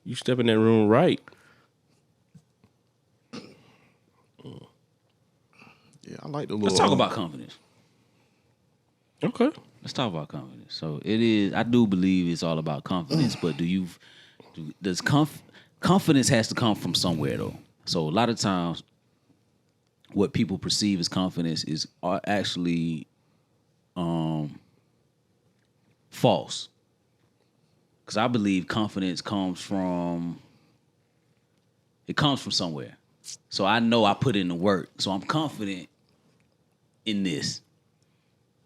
You step in that room right. Yeah, I like the little. Let's talk about confidence. Okay. Let's talk about confidence. So it is. I do believe it's all about confidence, but does confidence has to come from somewhere though? So a lot of times, what people perceive as confidence is actually false. Because I believe confidence comes from somewhere. So I know I put in the work. So I'm confident in this.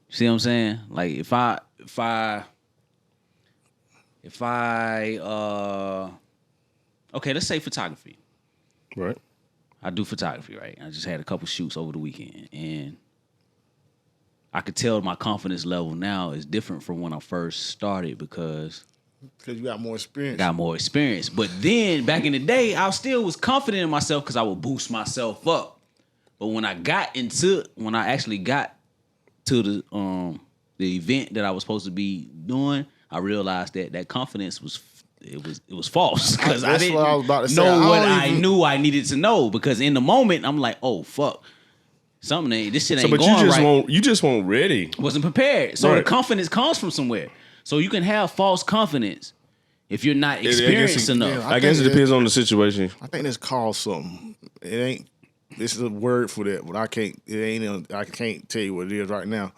See what I'm saying? Like if I okay, let's say photography. Right. I do photography, right? I just had a couple shoots over the weekend, and I could tell my confidence level now is different from when I first started because you got more experience. I got more experience. But then back in the day, I still was confident in myself because I would boost myself up. But when I actually got to the event that I was supposed to be doing, I realized that confidence was false because I didn't know what I knew I needed to know. Because in the moment, I'm like, oh fuck, this shit ain't going right. You just weren't ready. Wasn't prepared. So the confidence comes from somewhere. So you can have false confidence if you're not experienced enough. I guess it depends on the situation. I think it's called something. It ain't. This is a word for that, but I can't. It ain't. I can't tell you what it is right now.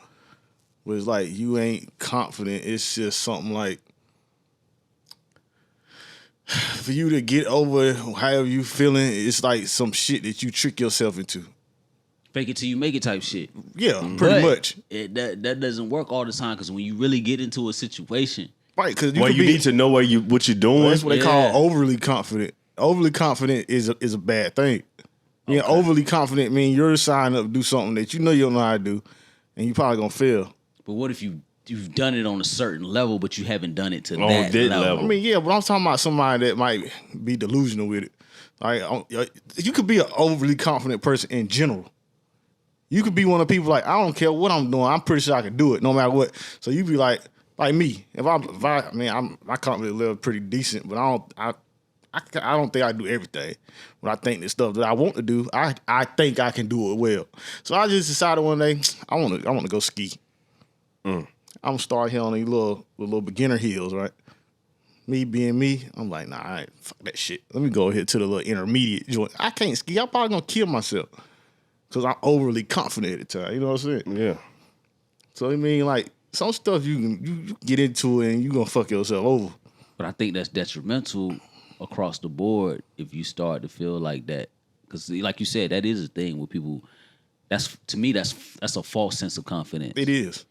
But it's like you ain't confident. It's just something like for you to get over however you feeling. It's like some shit that you trick yourself into. Fake it till you make it type shit. Yeah, pretty much. That doesn't work all the time because when you really get into a situation, right? Because you need to know what you're doing. Well, that's what they call overly confident. Overly confident is a bad thing. Okay. Yeah, overly confident means you're signing up to do something that you know you don't know how to do, and you probably gonna fail. But what if you've done it on a certain level, but you haven't done it to that level? I mean, yeah, but I'm talking about somebody that might be delusional with it. Like you could be an overly confident person in general. You could be one of the people like, I don't care what I'm doing. I'm pretty sure I can do it no matter what. So you be like me. My confidence level pretty decent, but I don't think I do everything. But I think the stuff that I want to do, I think I can do it well. So I just decided one day I want to go ski. I'm gonna start here on these little beginner hills, right? Me being me, I'm like, nah, I ain't fuck that shit. Let me go here to the little intermediate joint. I can't ski. I'm probably gonna kill myself. Because I'm overly confident at the time. You know what I'm saying? Yeah. So, I mean, like, some stuff you get into it and you going to fuck yourself over. But I think that's detrimental across the board if you start to feel like that. Because, like you said, that is a thing where people, to me, that's a false sense of confidence. It is.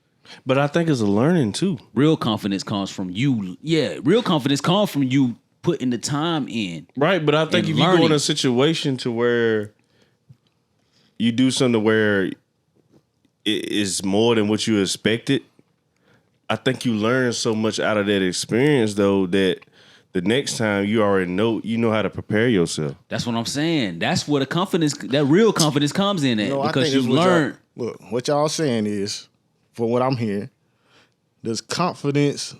But I think it's a learning, too. Real confidence comes from you. Yeah, real confidence comes from you putting the time in. Right, but I think if you go in a situation to where you do something where it is more than what you expected, I think you learn so much out of that experience, though, that the next time you already know how to prepare yourself. That's what I'm saying. That's where that real confidence comes in at, because you learn. Look, what y'all saying is, from what I'm hearing, does confidence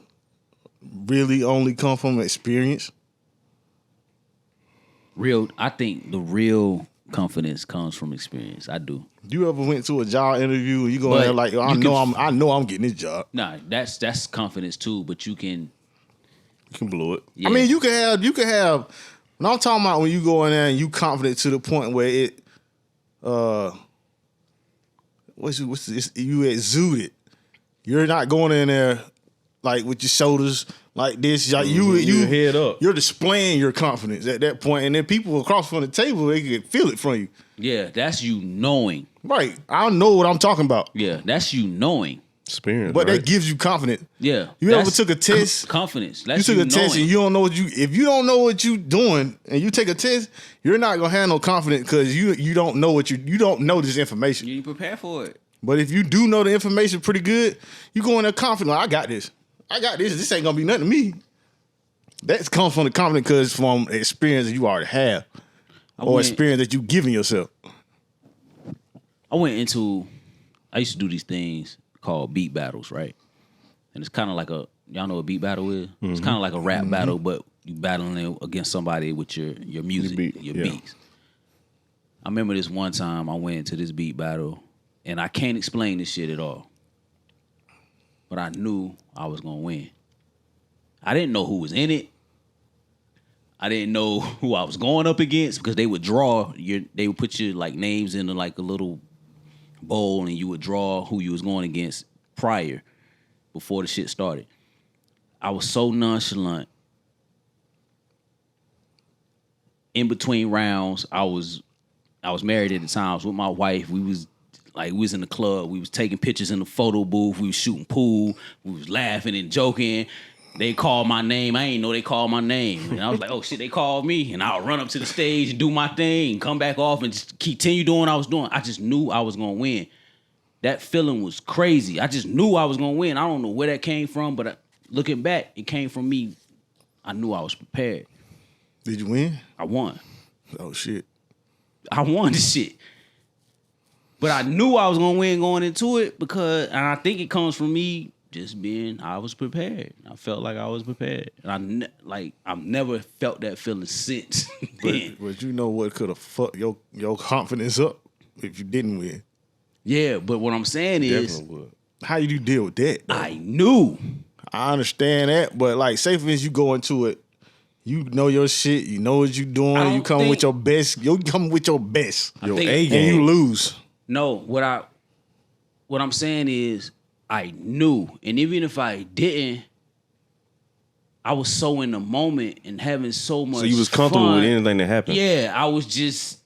really only come from experience? I think the real confidence comes from experience. I do. You ever went to a job interview and you go in there like, I know I'm getting this job? Nah, that's confidence too. But you can blow it. Yeah. I mean, you can have. When I'm talking about when you go in there and you confident to the point where it, you exude it. You're not going in there like with your shoulders like this. Like you head up. You're displaying your confidence at that point, and then people across from the table, they can feel it from you. Yeah, that's you knowing. Right. I know what I'm talking about. Yeah, that's you knowing. Experience. But that gives you confidence. Yeah. You ever took a test? Confidence. That's you took a test and you don't know if you don't know what you're doing and you take a test, you're not gonna have no confidence because you don't know you don't know this information. You ain't prepared for it. But if you do know the information pretty good, you go in there confident. I got this. This ain't gonna be nothing to me. That comes from the confidence because from experience that you already have, experience that you giving yourself. I used to do these things called beat battles, right? And it's kind of like y'all know what beat battle is? Mm-hmm. It's kind of like a rap battle, but you battling against somebody with your music, your beats. I remember this one time I went to this beat battle, and I can't explain this shit at all. But I knew I was gonna win. I didn't know who was in it. I didn't know who I was going up against because they would they would put your like names into like a little bowl, and you would draw who you was going against before the shit started. I was so nonchalant. In between rounds, I was married at the time. I was with my wife. We was in the club. We was taking pictures in the photo booth. We was shooting pool. We was laughing and joking. They called my name. I ain't know they called my name. And I was like, oh shit, they called me. And I'll run up to the stage and do my thing and come back off and just continue doing what I was doing. I just knew I was going to win. That feeling was crazy. I just knew I was going to win. I don't know where that came from, but looking back, it came from me. I knew I was prepared. Did you win? I won. Oh, shit. I won the shit. But I knew I was going to win going into it and I think it comes from me just I was prepared. I felt like I was prepared. And I've never felt that feeling since then. But you know what could have fucked your confidence up if you didn't win? Yeah, but what I'm saying is, how you deal with that, though? I knew. I understand that, but like, say for instance, you go into it, you know your shit, you know what you doing, and you come with your best. You come with your best, your A game, and you lose. No, what I'm saying is, I knew, and even if I didn't, I was so in the moment and having so much. So you was comfortable with anything that happened. Yeah, it was just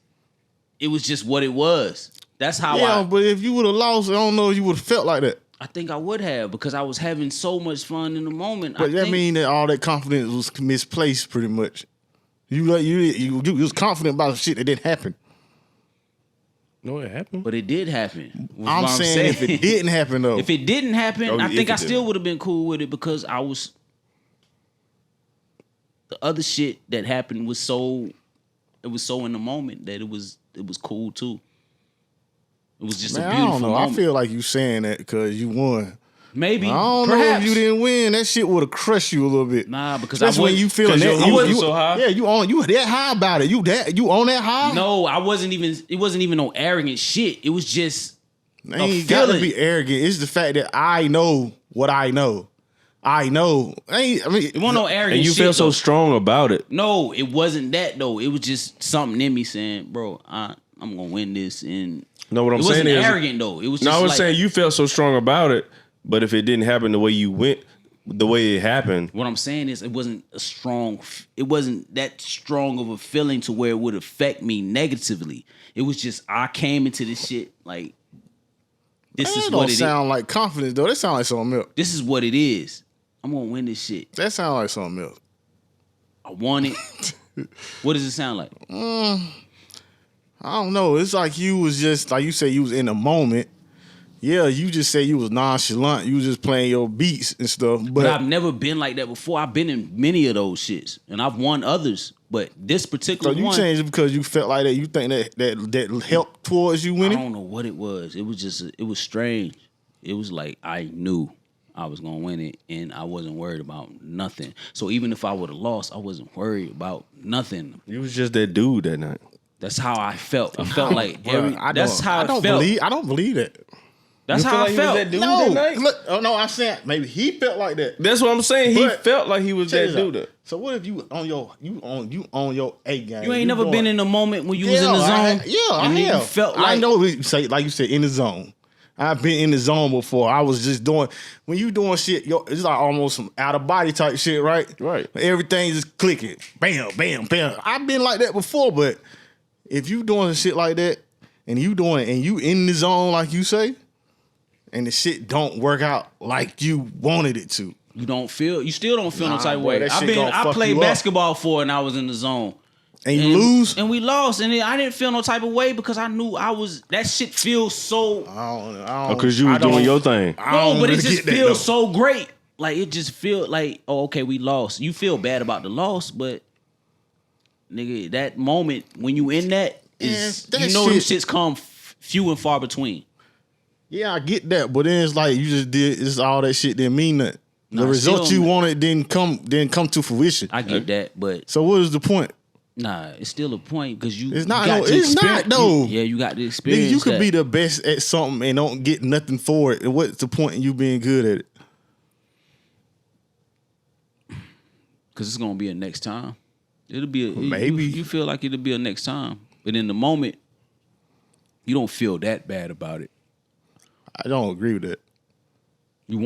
what it was. That's how Yeah, but if you would have lost, I don't know if you would have felt like that. I think I would have, because I was having so much fun in the moment. But that mean that all that confidence was misplaced, pretty much. You was confident about shit that didn't happen. No, it happened. But it did happen. I'm saying if it didn't happen, though. If it didn't happen, I think I still would have been cool with it, because the other shit that happened was so in the moment that it was cool too. It was just a beautiful I don't know. moment. I feel like you saying that because you won. Maybe. I don't know if you didn't win. That shit would have crushed you a little bit. Nah, because that's when you feel that you wasn't so high. Yeah, you that high about it. You on that high? No, I wasn't even. It wasn't even no arrogant shit. It was just. Ain't got to be arrogant. It's the fact that I know what I know. It wasn't no arrogant. And you shit, feel so strong about it. No, it wasn't that though. It was just something in me saying, "Bro, I'm gonna win this." And no, what I'm saying is, it wasn't arrogant though. It was. Just I was saying you felt so strong about it, but if it didn't happen the way you went, the way it happened. What I'm saying is, it wasn't that strong of a feeling to where it would affect me negatively. It was just I came into this shit like this is what it is. That don't sound like confidence though. That sound like something else. This is what it is. I'm gonna win this shit. That sound like something else. I want it. What does it sound like? I don't know. It's like you was just, like you said, you was in the moment. Yeah, you just say you was nonchalant. You was just playing your beats and stuff. But I've never been like that before. I've been in many of those shits, and I've won others. But this particular one... So you changed it because you felt like that? You think that helped towards you winning? I don't know what it was. It was just... It was strange. It was like I knew I was going to win it, and I wasn't worried about nothing. So even if I would have lost, I wasn't worried about nothing. You was just that dude that night. That's how I felt. I felt like that's how I felt. I don't believe that. That's how I felt. That dude that night? Look, no, I'm saying maybe he felt like that. That's what I'm saying. He felt like he was that dude. So what if you on your A game? You ain't never been in a moment when you was in the zone. I have. You felt like, I know. Like you said, in the zone. I've been in the zone before. I was just doing, when you doing shit, it's like almost some out of body type shit, right? Right. Everything just clicking, bam, bam, bam. I've been like that before, but if you doing shit like that and you doing it and you in the zone like you say, and the shit don't work out like you wanted it to, you still don't feel no type of way. I played basketball for it and I was in the zone. And you lose? And we lost. And I didn't feel no type of way because I knew that shit feels so... Because you was doing your thing. No, but it just feels so great. Like, it just feels like, oh, okay, we lost. You feel bad about the loss, but, nigga, that moment when you in that, is them shits come few and far between. Yeah, I get that, but then it's like you just did, all that shit didn't mean nothing. The result you wanted didn't come to fruition. I get that, but so what is the point? Nah, it's still a point because you. It's not. got No, it's not though. You got the experience. You could be the best at something and don't get nothing for it. And what's the point in you being good at it? Because it's gonna be a next time. It'll be maybe you feel like it'll be a next time, but in the moment, you don't feel that bad about it. I don't agree with that.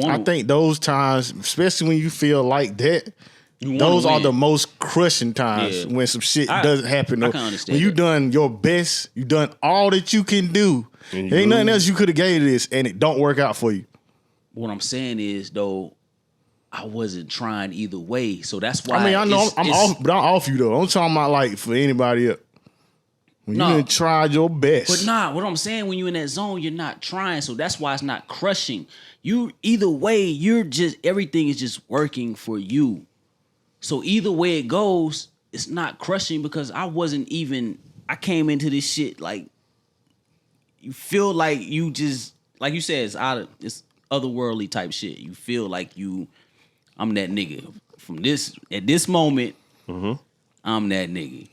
I think those times, especially when you feel like that, those are the most crushing times when some shit doesn't happen. I can understand. When you done your best, you done all that you can do. There ain't nothing else you could have gave this, and it don't work out for you. What I'm saying is, though, I wasn't trying either way, so that's why. I mean, I know I'm off you though. I'm talking about like for anybody else. When you done tried your best. But what I'm saying, when you're in that zone, you're not trying, so that's why it's not crushing. You either way, everything is just working for you. So either way it goes, it's not crushing because I came into this shit like, you feel like you just, like you said, it's otherworldly type shit. You feel like I'm that nigga. At this moment, I'm that nigga.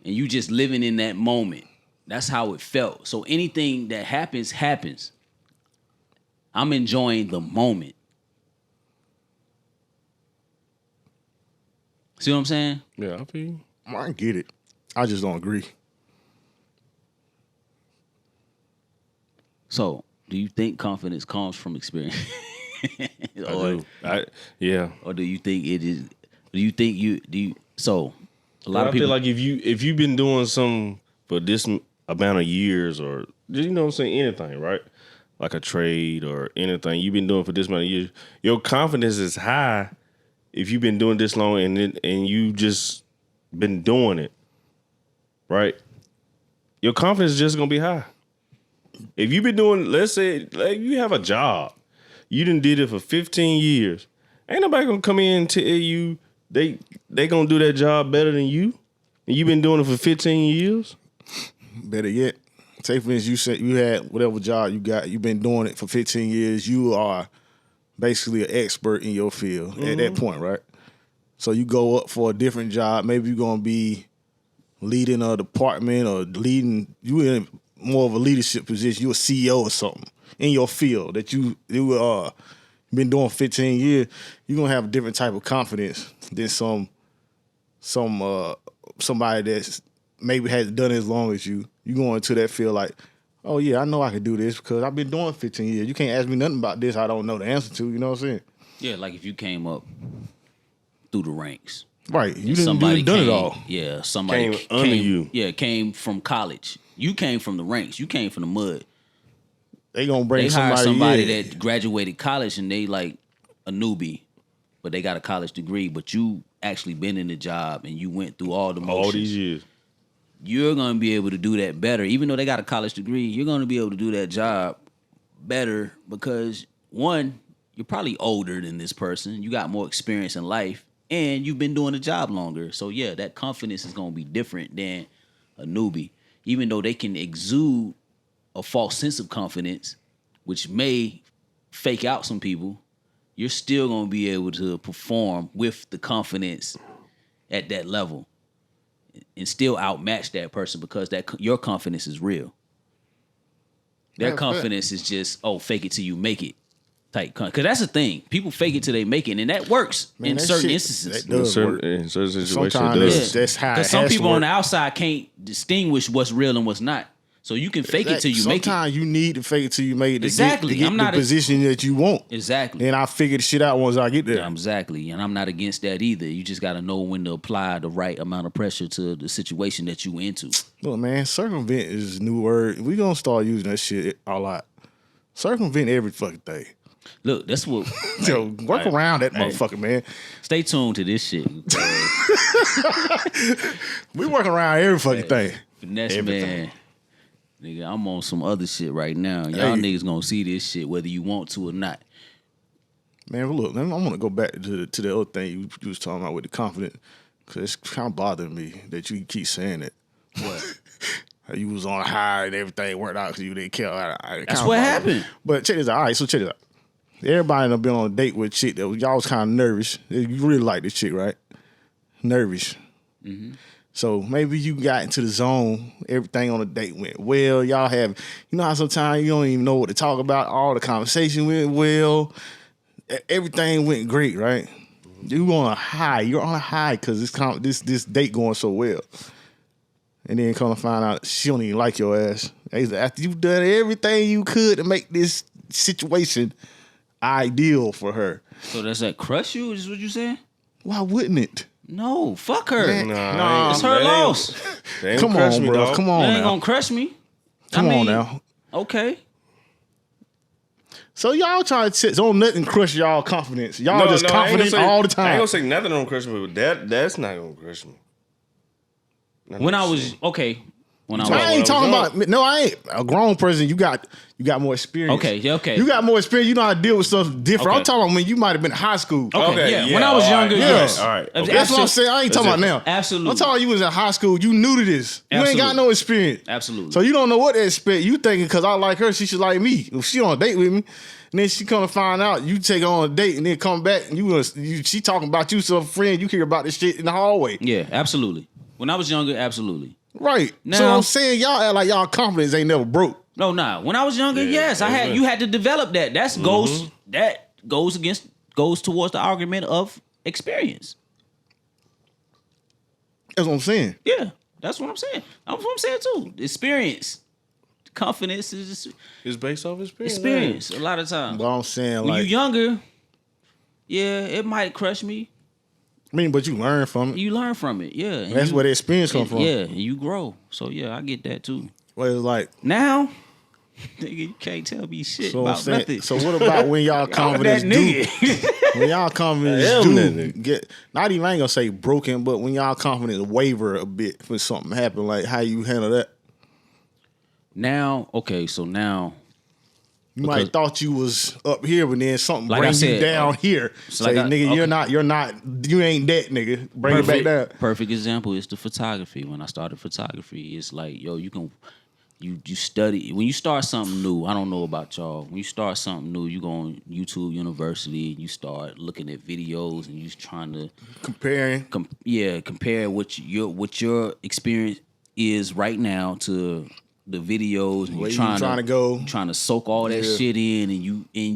And you just living in that moment. That's how it felt. So anything that happens, happens. I'm enjoying the moment. See what I'm saying? Yeah, I feel you. I get it. I just don't agree. So, do you think confidence comes from experience? Or do you think it is? So, a lot of people feel like if you've been doing something for this amount of years, or you know what I'm saying, anything, right? Like a trade or anything you've been doing for this amount of years, your confidence is high. If you've been doing this long and you just been doing it, right? Your confidence is just gonna be high. If you've been doing, let's say, like you have a job, you done did it for 15 years. Ain't nobody gonna come in and tell you they gonna do that job better than you, and you've been doing it for 15 years. Better yet, say for instance, you said you had whatever job you got, you've been doing it for 15 years. You are basically an expert in your field at that point, right? So you go up for a different job. Maybe you're gonna be leading a department or you in more of a leadership position. You're a CEO or something in your field that you been doing 15 years. You're gonna have a different type of confidence than somebody that's maybe hasn't done it as long as you. You go into that field like, oh yeah, I know I can do this because I've been doing 15 years. You can't ask me nothing about this I don't know the answer to. You know what I'm saying? Yeah, like if you came up through the ranks. Right. You done it all. Yeah, somebody came under you. Yeah, came from college. You came from the ranks. You came from the mud. They gonna bring somebody that graduated college and they like a newbie, but they got a college degree, but you actually been in the job and you went through all the motions. All these years. You're going to be able to do that better. Even though they got a college degree, you're going to be able to do that job better because, one, you're probably older than this person. You got more experience in life, and you've been doing the job longer. So, yeah, that confidence is going to be different than a newbie. Even though they can exude a false sense of confidence, which may fake out some people, you're still going to be able to perform with the confidence at that level and still outmatch that person because your confidence is real. Their confidence is just, fake it till you make it type. Because that's the thing. People fake it till they make it, and that works in certain instances. That does work. In certain situations, sometimes that's how it has to work. Because some people on the outside can't distinguish what's real and what's not. So you can fake it till you make it. Sometimes you need to fake it till you make it to get the position that you want. Exactly. And I figure the shit out once I get there. Yeah, exactly. And I'm not against that either. You just got to know when to apply the right amount of pressure to the situation that you into. Look, man, circumvent is a new word. We going to start using that shit a lot. Circumvent every fucking thing. Look, that's what... Yo, work around that motherfucker, man. Stay tuned to this shit. We work around every fucking thing. Finesse, everything. Man. Nigga, I'm on some other shit right now. Y'all niggas gonna see this shit whether you want to or not. Man, look, I want to go back to the other thing you was talking about with the confidence, because it's kind of bothering me that you keep saying it. What? You was on a high and everything worked out because you didn't care. That's what happened. But check this out. All right, so check this out. Everybody done been on a date with a chick that y'all was kind of nervous. You really like this chick, right? Nervous. Mm-hmm. So maybe you got into the zone. Everything on the date went well. Y'all have, you know how sometimes you don't even know what to talk about. All the conversation went well. Everything went great, right? You on a high. You're on a high because this date going so well. And then come to find out she don't even like your ass. After you've done everything you could to make this situation ideal for her. So does that crush you? Is what you saying? Why wouldn't it? No, fuck her. Man, Nah, it's her loss. Come on, bro. Dog. Come on, They ain't now. gonna crush me. Come on now. Okay. So y'all trying to don't nothing crush y'all confidence. Y'all just confident all the I ain't time. gonna say nothing don't crush me, but that's not gonna crush me. When I was I ain't talking about. No, I ain't. A grown person, you got more experience. Okay. You got more experience. You know how to deal with stuff different. Okay. I'm talking about when you might have been in high school. Okay, yeah. When I was younger, right, yes. All right. Okay. That's what I'm saying. I ain't talking about now. Absolutely. I'm talking about you was in high school. You new to this. You ain't got no experience. Absolutely. So you don't know what to expect. You thinking because I like her, she should like me. If she on a date with me, and then she come to find out you take her on a date and then come back and she talking about you to a friend. You hear about this shit in the hallway. Yeah, absolutely. When I was younger, absolutely. Right. Now, so I'm saying y'all act like y'all confidence ain't never broke. No, nah. When I was younger, yes, you had to develop that. That goes towards the argument of experience. That's what I'm saying. Yeah, that's what I'm saying. That's what I'm saying too. Experience, confidence is It's based off experience. experience. A lot of times, But I'm saying when like, you younger, yeah, it might crush me. I mean, but you learn from it. You learn from it, yeah. and That's where the experience come from. Yeah, and you grow. So yeah, I get that too. Well, it's like, Now, nigga, you can't tell me shit so I'm about saying. nothing. So what about when y'all confidence that do? nigga. When y'all confidence Damn that do nigga. get, not even I ain't gonna say broken, but when y'all confidence waver a bit when something happen, like how you handle that? Now, okay, so now, You might have thought you was up here, but then something Like I bring you said, down here. so Say, like I- nigga, okay. you ain't that nigga. Bring it back down. Perfect example is the photography. When I started photography, it's like, yo, you study. When you start something new, I don't know about y'all. When you start something new, you go on YouTube University, you start looking at videos, and you trying to Comparing. compare what your experience is right now to the videos, and Where you're you trying to go. trying to soak all that Yeah. shit in, and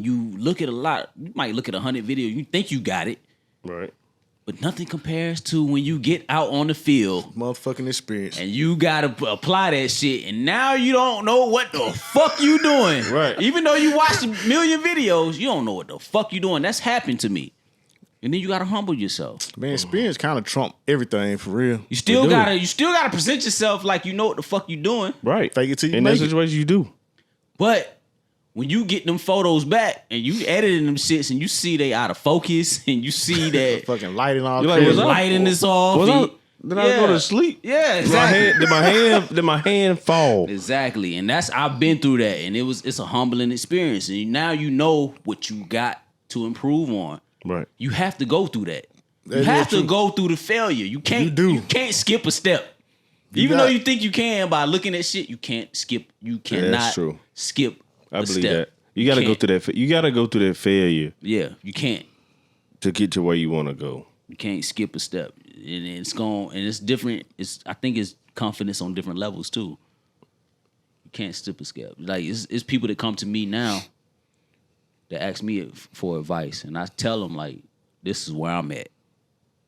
you look at a lot. You might look at 100 videos, you think you got it, Right. but nothing compares to when you get out on the field Motherfucking experience. and you gotta apply that shit, and now you don't know what the fuck you doing. Right. Even though you watched a million videos, you don't know what the fuck you doing. That's happened to me. And then you gotta humble yourself. Man, experience kind of trump everything for real. You still do. gotta present yourself like you know what the fuck you doing. Right. Fake it till you In make that it. situation, you do. But when you get them photos back and you editing them shits and you see they out of focus and you see that Fucking lighting all You like, crazy. was I- lighting is off. Was I, and- did I go to sleep? Yeah, exactly. Did my hand fall? Exactly. And I've been through that, and it's a humbling experience. And now you know what you got to improve on. Right. You have to go through that. You That's have to true. go through the failure. You can't You do. You can't skip a step. Even got- though you think you can by looking at shit, you can't skip. You cannot true. skip I a believe step. that. You gotta go can't. through that. You gotta go through that failure Yeah, you can't. to get to where you want to go. You can't skip a step. And it's different. I think it's confidence on different levels too. You can't skip a step. Like it's people that come to me now that ask me for advice, and I tell them like, this is where I'm at.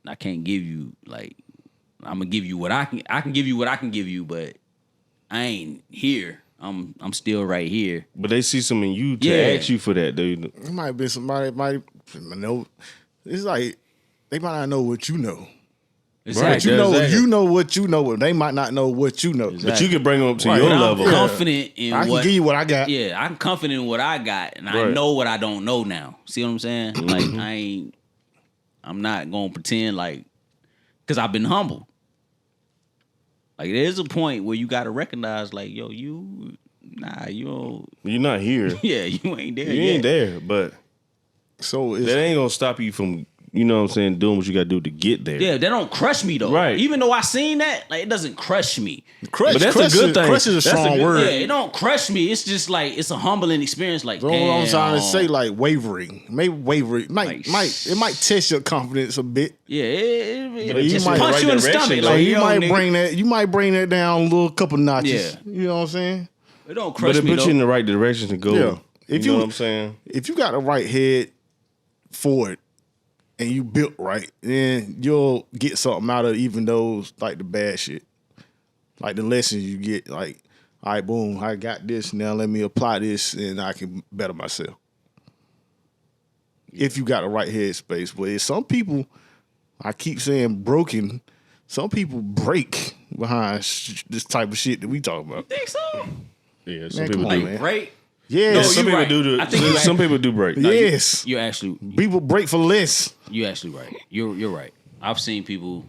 I can't give you like, I'm gonna give you what I can give you what I can give you, but I ain't here. I'm still right here. But they see something in you to Yeah. ask you for that, dude. It might be somebody that might know. It's like they might not know what you know. Right. You know, Exactly. you know what you know. They might not know what you know. But you can bring them up to Right. your I'm level. I'm confident in I can what give you what I got. Yeah, I'm confident in what I got, and I Right. know what I don't know now. See what I'm saying? Like I'm not gonna pretend like, because I've been humble. Like there's a point where you gotta recognize, like, yo, you don't. You're not here. Yeah, you ain't there. You ain't there, but So it's that ain't gonna stop you from you know what I'm saying, doing what you got to do to get there. Yeah, they don't crush me though. Right. Even though I seen that, like it doesn't crush me. But that's a good thing. Crush is a strong word. Yeah, it don't crush me. It's just like it's a humbling experience. Like, So damn. what I'm trying to say, like wavering, maybe wavering, it might test your confidence a bit. Yeah, it But you just might- punch you in the right stomach. direction, So Like, you yo, might nigga, bring that down a little couple notches. Yeah. You know what I'm saying? it don't But crush it me puts though. you in the right direction to go. Yeah. You know what I'm saying? If you got the right head for it and you built right, then you'll get something out of even those like the bad shit. Like the lessons you get, like, all right, boom, I got this, now let me apply this and I can better myself. If you got the right headspace. But if some people, I keep saying broken, some people break behind this type of shit that we talk about. Think so? Yeah, some Man, people come on, do. man. Right? Yes. No, Some you people right. do. I think Some people do break. Yes. You're actually People break for less. you're actually right. You're right. I've seen people.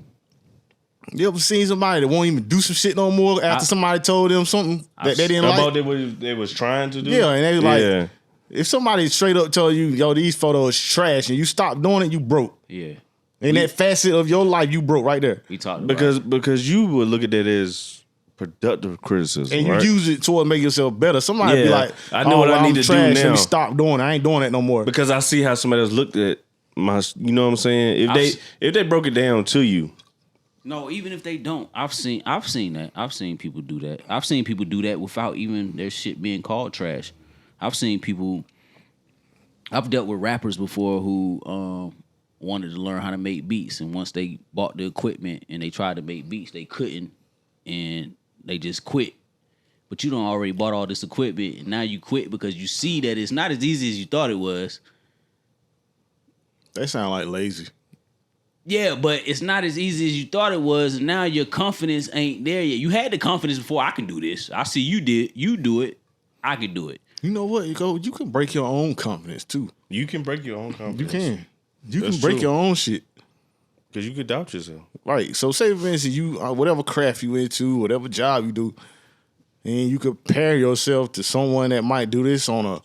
You ever seen somebody that won't even do some shit no more after somebody told them something that they didn't like? About what they was trying to do. Yeah, and they was like, Yeah. if somebody straight up tell you, yo, these photos trash, and you stop doing it, you broke. Yeah, In that facet of your life, you broke right there. we talked about Because you would look at that as productive criticism, And you right? use it toward make yourself better. Somebody be Yeah. like, I know what I I'm need to do trash, now. Let me stop doing it. I ain't doing that no more. Because I see how somebody else looked at my, you know what I'm saying? If they broke it down to you, No, even if they don't, I've seen that. I've seen people do that. I've seen people do that without even their shit being called trash. I've seen people. I've dealt with rappers before who wanted to learn how to make beats, and once they bought the equipment and they tried to make beats, they couldn't, and they just quit. But you don't already bought all this equipment, and now you quit because you see that it's not as easy as you thought it was. They sound like lazy. Yeah, but it's not as easy as you thought it was, and now your confidence ain't there yet. You had the confidence before. I can do this. I see you did. You do it. I can do it. You know what? You can break your own confidence too. you can break your own confidence. You can. You That's can break true. your own shit. Because you could doubt yourself. Right. So say for instance, you whatever craft you into, whatever job you do, and you compare yourself to someone that might do this on a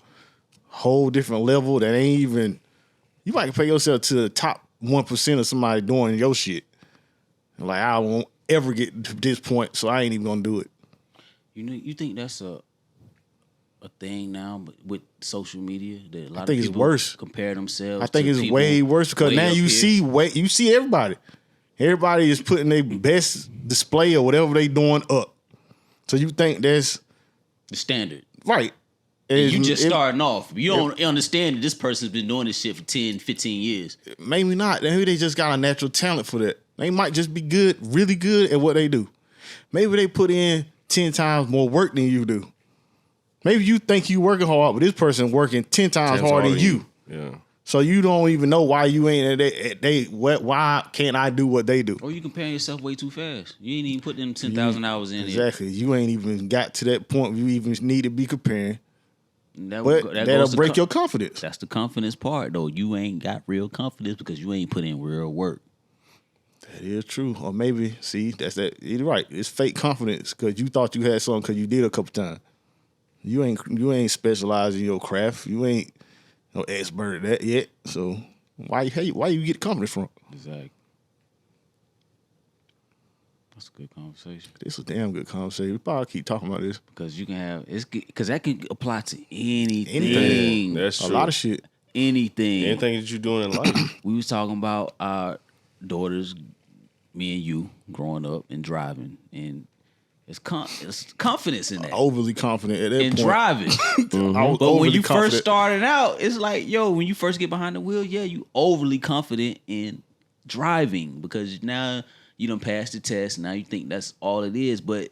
whole different level that ain't even. You might compare yourself to the top 1% of somebody doing your shit. Like, I won't ever get to this point, so I ain't even gonna do it. You know, you think that's a thing now, but with social media that a lot think of it's people worse. compare themselves. I think to it's people way worse because way now up you here. see everybody. Everybody is putting their best display or whatever they doing up. So you think that's the standard. right. You just starting off. You don't understand that this person's been doing this shit for 10, 15 years. Maybe not. Maybe they just got a natural talent for that. They might just be good, really good at what they do. Maybe they put in 10 times more work than you do. Maybe you think you working hard, but this person working 10 times harder than you. Yeah. So you don't even know why you ain't why can't I do what they do? Or you comparing yourself way too fast. You ain't even put them 10,000 hours in Exactly. You ain't even got to that point where you even need to be comparing. That But that'll break your confidence. That's the confidence part, though. You ain't got real confidence because you ain't put in real work. That is true. Or maybe, see, that's that. You're right. It's fake confidence because you thought you had something because you did a couple times. You ain't specialized in your craft. You ain't no expert at that yet. So why you get confidence from? Exactly. That's a good conversation. This is a damn good conversation. We probably keep talking about this. Because you can have because that can apply to anything. Anything. That's A true. lot of shit. Anything. Anything that you're doing in life. We was talking about our daughters, me and you, growing up and driving, and it's confidence in that. Overly confident at that in point. driving. I was But when overly you confident. first started out, it's like, yo, when you first get behind the wheel, yeah, you overly confident in driving because now you done passed the test. Now you think that's all it is, but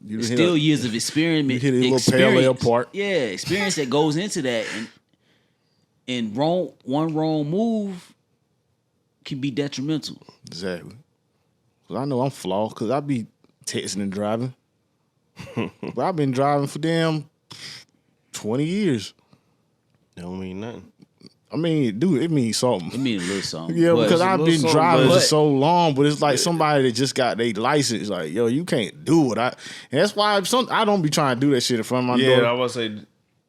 You it's hit still a- years of experiment. you hit a little parallel part. Yeah, experience that goes into that, and one wrong move can be detrimental. Exactly. Cause I know I'm flawed because I be texting and driving. But I've been driving for damn 20 years. That don't mean nothing. I mean, dude, it means something. It means a little something. Yeah, but because I've little been something, driving but- for so long, but it's like somebody that just got their license. Like, yo, you can't do it. And that's why I don't be trying to do that shit in front of my Yeah, door. I was say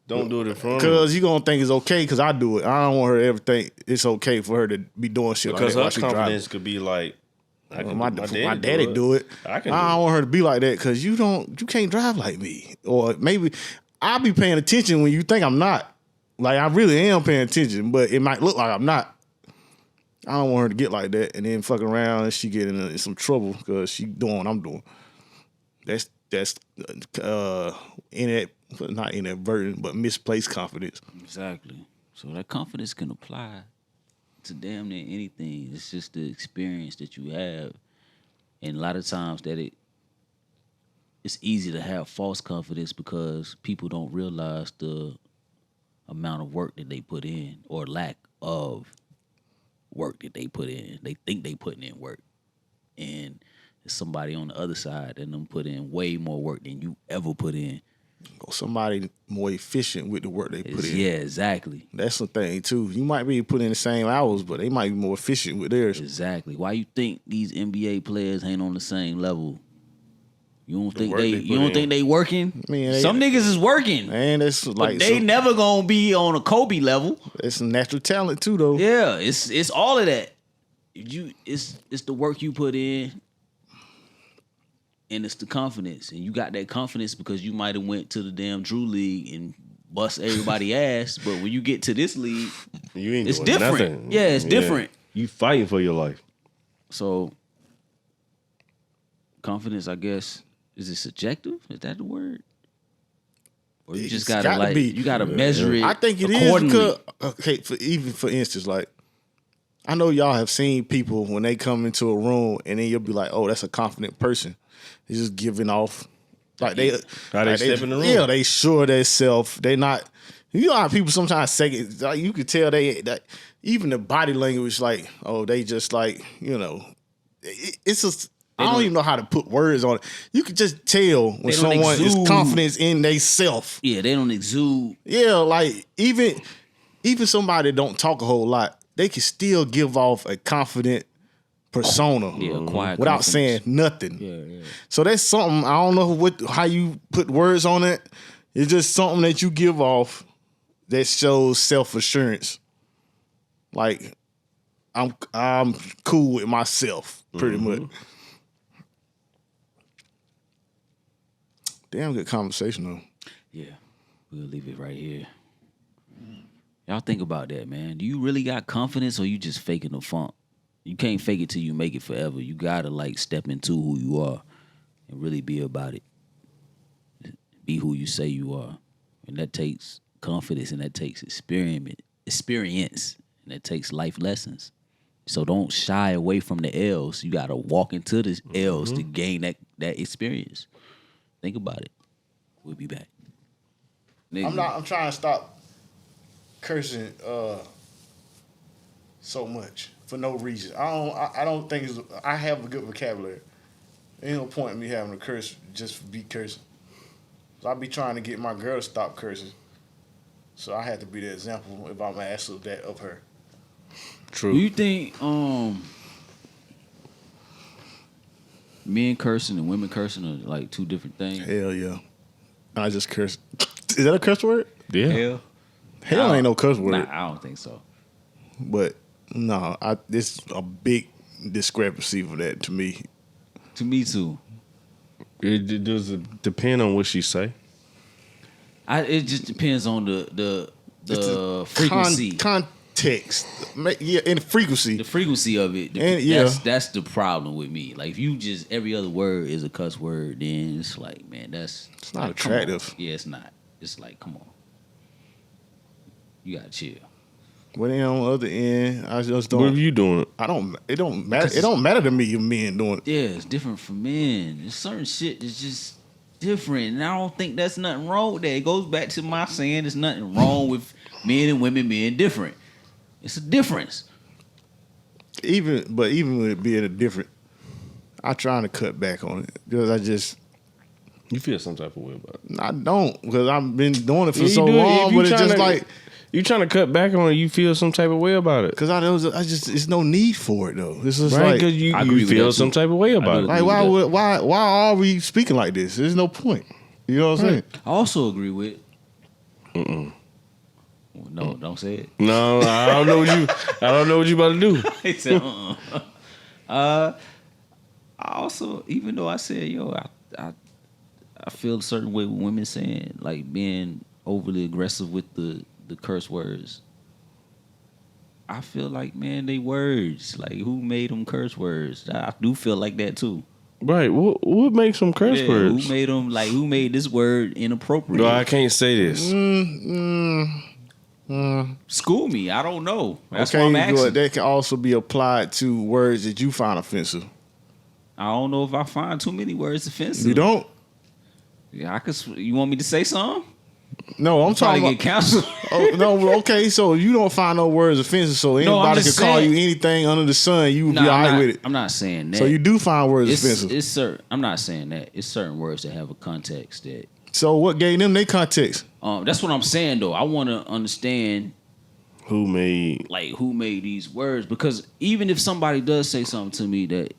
Don't do it in front of her. Because you gonna think it's okay because I do it. I don't want her to ever think it's okay for her to be doing shit because like that. her confidence could be like, my daddy do it. I don't want her to be like that because you can't drive like me. Or maybe I'll be paying attention when you think I'm not. Like I really am paying attention, but it might look like I'm not. I don't want her to get like that and then fuck around and she get in some trouble because she doing what I'm doing. That's not inadvertent, but misplaced confidence. Exactly. So that confidence can apply to damn near anything. It's just the experience that you have, and a lot of times that it's easy to have false confidence because people don't realize the amount of work that they put in or lack of work that they put in. They think they putting in work, and there's somebody on the other side that them put in way more work than you ever put in. Or somebody more efficient with the work they put in. Yeah, exactly. That's the thing too. You might be putting in the same hours, but they might be more efficient with theirs. Exactly. Why you think these NBA players ain't on the same level? You don't think they working? Man, some niggas is working. Man, that's like but they never gonna be on a Kobe level. It's some natural talent too, though. Yeah, it's all of that. It's the work you put in. And it's the confidence. And you got that confidence because you might have went to the damn Drew League and bust everybody ass. But when you get to this league, it's different. Nothing. Yeah, it's different. You fighting for your life. So confidence, I guess, is it subjective? Is that the word? Or you just gotta you gotta measure it. I think it is because for instance, like I know y'all have seen people when they come into a room and then you'll be like, oh, that's a confident person. They're just giving off like they step in the room. Yeah, they sure they self. They not. You know how people sometimes say it. Like you could tell that even the body language, like they just like it's just. I don't even know how to put words on it. You can just tell when someone is confident in they self. Yeah, they don't exude. Yeah, like even somebody that don't talk a whole lot, they can still give off a confident persona without saying nothing. Yeah. So that's something, I don't know how you put words on it. It's just something that you give off that shows self-assurance. Like I'm cool with myself, pretty much. Damn good conversation though. Yeah. We'll leave it right here. Y'all think about that, man. Do you really got confidence or you just faking the funk? You can't fake it till you make it forever. You gotta step into who you are and really be about it. Be who you say you are. And that takes confidence and that takes experience and that takes life lessons. So don't shy away from the L's. You gotta walk into the L's to gain that experience. Think about it. We'll be back. Nigga. I'm trying to stop cursing so much for no reason. I don't think I have a good vocabulary. Ain't no point in me having to curse just for be cursing. So I be trying to get my girl to stop cursing. So I had to be the example if I'm asked of that of her. True. Do you think men cursing and women cursing are like two different things? Hell yeah. I just curse. Is that a curse word? Yeah. Hell ain't no curse word. Nah, I don't think so. But no, it's a big discrepancy for that to me. To me too. It does depend on what she say. It just depends on the frequency. Context. Yeah, and frequency. The frequency of it. That's the problem with me. Like if you just every other word is a cuss word, then it's like, man, it's not attractive. Yeah, it's not. It's like, come on. You gotta chill. But then on the other end, I just don't. What are you doing? It don't matter. It don't matter to me if men doing it. Yeah, it's different for men. There's certain shit that's just different, and I don't think that's nothing wrong with that. It goes back to my saying there's nothing wrong with men and women being different. It's a difference. Even with it being a different, I'm trying to cut back on it because You feel some type of way about it. I don't, because I've been doing it for so long, but it's just like you trying to cut back on it. You feel some type of way about it because it's no need for it though. It's just right, like because you feel some type of way about it. Like why are we speaking like this? There's no point. You know what I'm saying? I also agree with. No, don't say it. No, I don't know what you about to do. He said, I also, even though I said, I feel a certain way with women saying, like, being overly aggressive with the curse words. I feel like, man, they words. Like, who made them curse words? I do feel like that too. Right. What makes them curse words? Who made them? Like, who made this word inappropriate? No, I can't say this. School me. I don't know. That's what I'm asking. But that can also be applied to words that you find offensive. I don't know if I find too many words offensive. You don't? Yeah, you want me to say something? No, I'm talking about get canceled. Oh no, okay. So you don't find no words offensive. So anybody can call you anything under the sun. You would be all right with it. I'm not saying that. So you do find words offensive. It's certain. I'm not saying that. It's certain words that have a context that. So what gave them their context? That's what I'm saying though. I want to understand who made these words, because even if somebody does say something to me that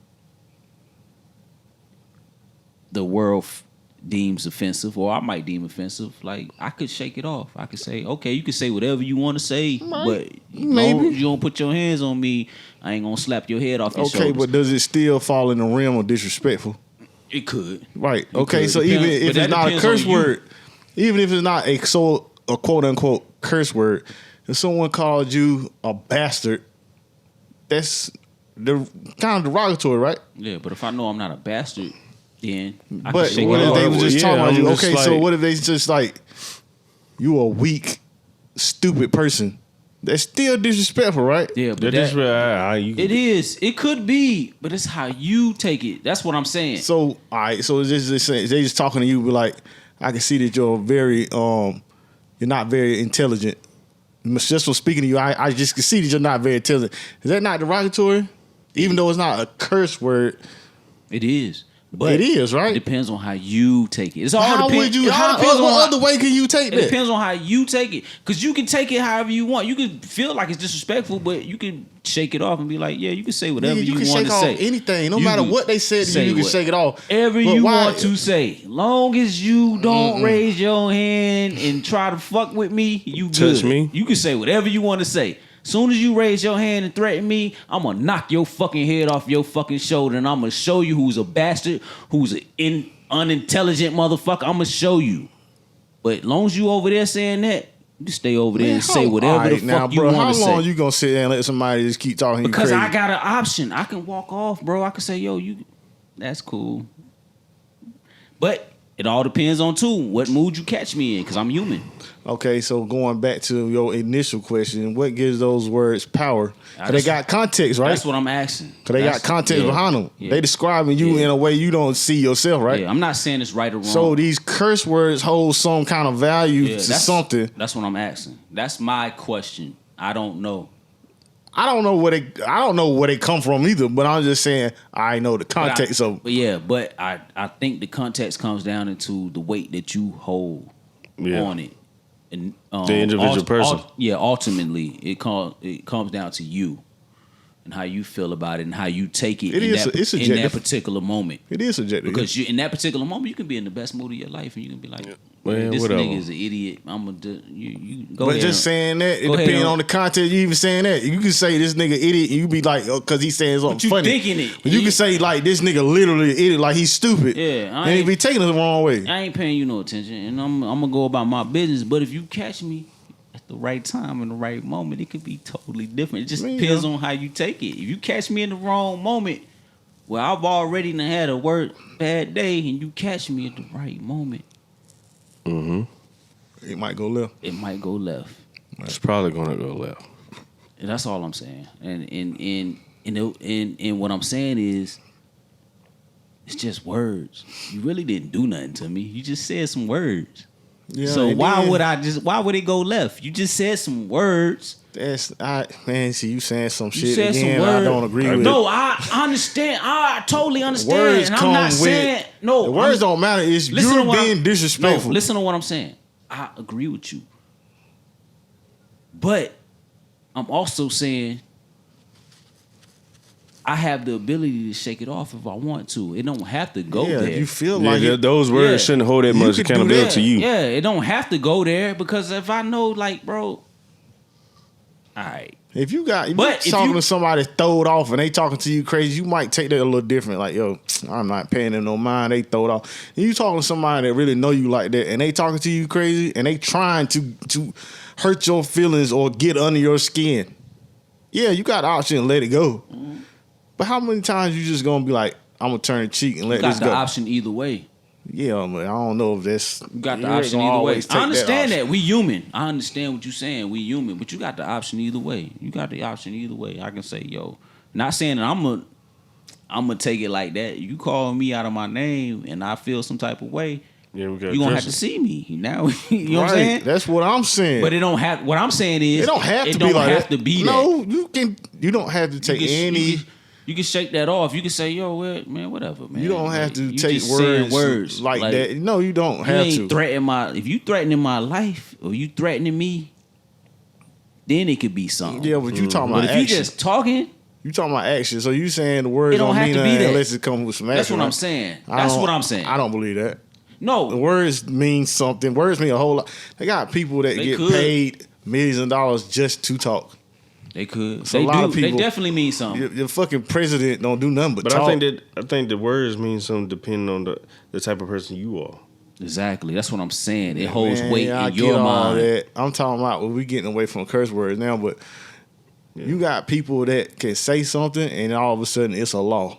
the world deems offensive, or I might deem offensive, like, I could shake it off. I could say, okay, you can say whatever you want to say, but maybe you don't put your hands on me, I ain't gonna slap your head off your shoulders. Okay, but does it still fall in the realm of disrespectful? It could. Right. Okay, so even if it's not a curse word, even if it's not a quote unquote curse word, if someone called you a bastard, that's kind of derogatory, right? Yeah, but if I know I'm not a bastard, then I but can shake what it if off. they was just talking about you? Okay, like, so what if they just like, you a weak, stupid person? That's still disrespectful, right? Yeah, but it is. It could be, but it's how you take it. That's what I'm saying. So, all right. So it's just they just talking to you, be like, I can see that you're you're not very intelligent. Just from speaking to you, I just can see that you're not very intelligent. Is that not derogatory? Even though it's not a curse word, it is. But it is, right? It depends on how you take it. It's all how depends. What other way can you take that? It depends on how you take it. Because you can take it however you want. You can feel like it's disrespectful, but you can shake it off and be like, yeah, you can say whatever you want to say. You can shake off anything. No matter what they said to you, you can shake it off. Whatever you want to say. Long as you don't raise your hand and try to fuck with me, you good. Touch me. You can say whatever you want to say. Soon as you raise your hand and threaten me, I'm gonna knock your fucking head off your fucking shoulder, and I'm gonna show you who's a bastard, who's an unintelligent motherfucker. I'm gonna show you. But as long as you over there saying that, you stay over there and say whatever the fuck you want to say. How long you gonna sit there and let somebody just keep talking to you crazy? Because I got an option. I can walk off, bro. I can say, yo, that's cool. But it all depends on, too, what mood you catch me in, because I'm human. Okay, so going back to your initial question, what gives those words power? They got context, right? That's what I'm asking. Because they got context behind them. Yeah. They describing you in a way you don't see yourself, right? Yeah, I'm not saying it's right or wrong. So these curse words hold some kind of value to something. That's what I'm asking. That's my question. I don't know. I don't know where they come from either, but I'm just saying I know the context of. But I think the context comes down into the weight that you hold on it. And the individual person. Ultimately, it comes down to you and how you feel about it and how you take it in that particular moment. It is subjective. Because in that particular moment, you can be in the best mood of your life and you can be like, man, this whatever. nigga is an idiot. I'm gonna you go but ahead. Just saying that, it depends on the content. You even saying that, you can say this nigga idiot, and you be like, oh, because he's saying something but you funny. Thinking it. But you can say like this nigga literally idiot, like he's stupid. Yeah, and he be taking it the wrong way. I ain't paying you no attention, and I'm gonna go about my business. But if you catch me at the right time in the right moment, it could be totally different. It just depends on how you take it. If you catch me in the wrong moment, well, I've already had a bad day, and you catch me at the right moment, it might go left. It might go left. It's probably gonna go left. And that's all I'm saying. And what I'm saying is, it's just words. You really didn't do nothing to me. You just said some words. Yeah, so why would it go left? You just said some words. See you saying some shit again. I don't agree with. No, I understand. I totally understand. Words and I'm not saying no. The words don't matter. It's you're being disrespectful. No, listen to what I'm saying. I agree with you. But I'm also saying I have the ability to shake it off if I want to. It don't have to go there. You feel like those words shouldn't hold that much accountability to you. Yeah, it don't have to go there because if I know, like, bro, all right. If you talking to somebody throw it off and they talking to you crazy, you might take that a little different. Like, yo, I'm not paying them no mind. They throw it off. And you talking to somebody that really know you like that, and they talking to you crazy, and they trying to hurt your feelings or get under your skin. Yeah, you got the option to let it go. Mm-hmm. But how many times you just gonna be like, I'm gonna turn cheek and let this go? You got the option either way. Yeah, man, I don't know if that's... You got the option either way. I understand that. We human. I understand what you're saying. We human. But you got the option either way. You got the option either way. I can say, yo, not saying that I'm gonna take it like that. You call me out of my name and I feel some type of way, you're gonna have to see me. Now, you know what I'm saying? That's what I'm saying. But it don't have... What I'm saying is... It don't have to be like that. No, you don't have to take any... You can shake that off. You can say, "Yo, man, whatever, man." You don't have to take words like that. No, you don't have to. If you threatening my life or you threatening me, then it could be something. Yeah, but you talking about action. If you just talking, you talking about action. So you saying the words don't mean nothing unless it comes with some action. That's what I'm saying. That's what I'm saying. I don't believe that. No, the words mean something. Words mean a whole lot. They got people that get paid millions of dollars just to talk. They could. So they definitely mean something. Your fucking president don't do nothing but talk. I think the words mean something depending on the type of person you are. Exactly. That's what I'm saying. It holds weight in your mind. That. I'm talking about we getting away from curse words now, but you got people that can say something and all of a sudden it's a law.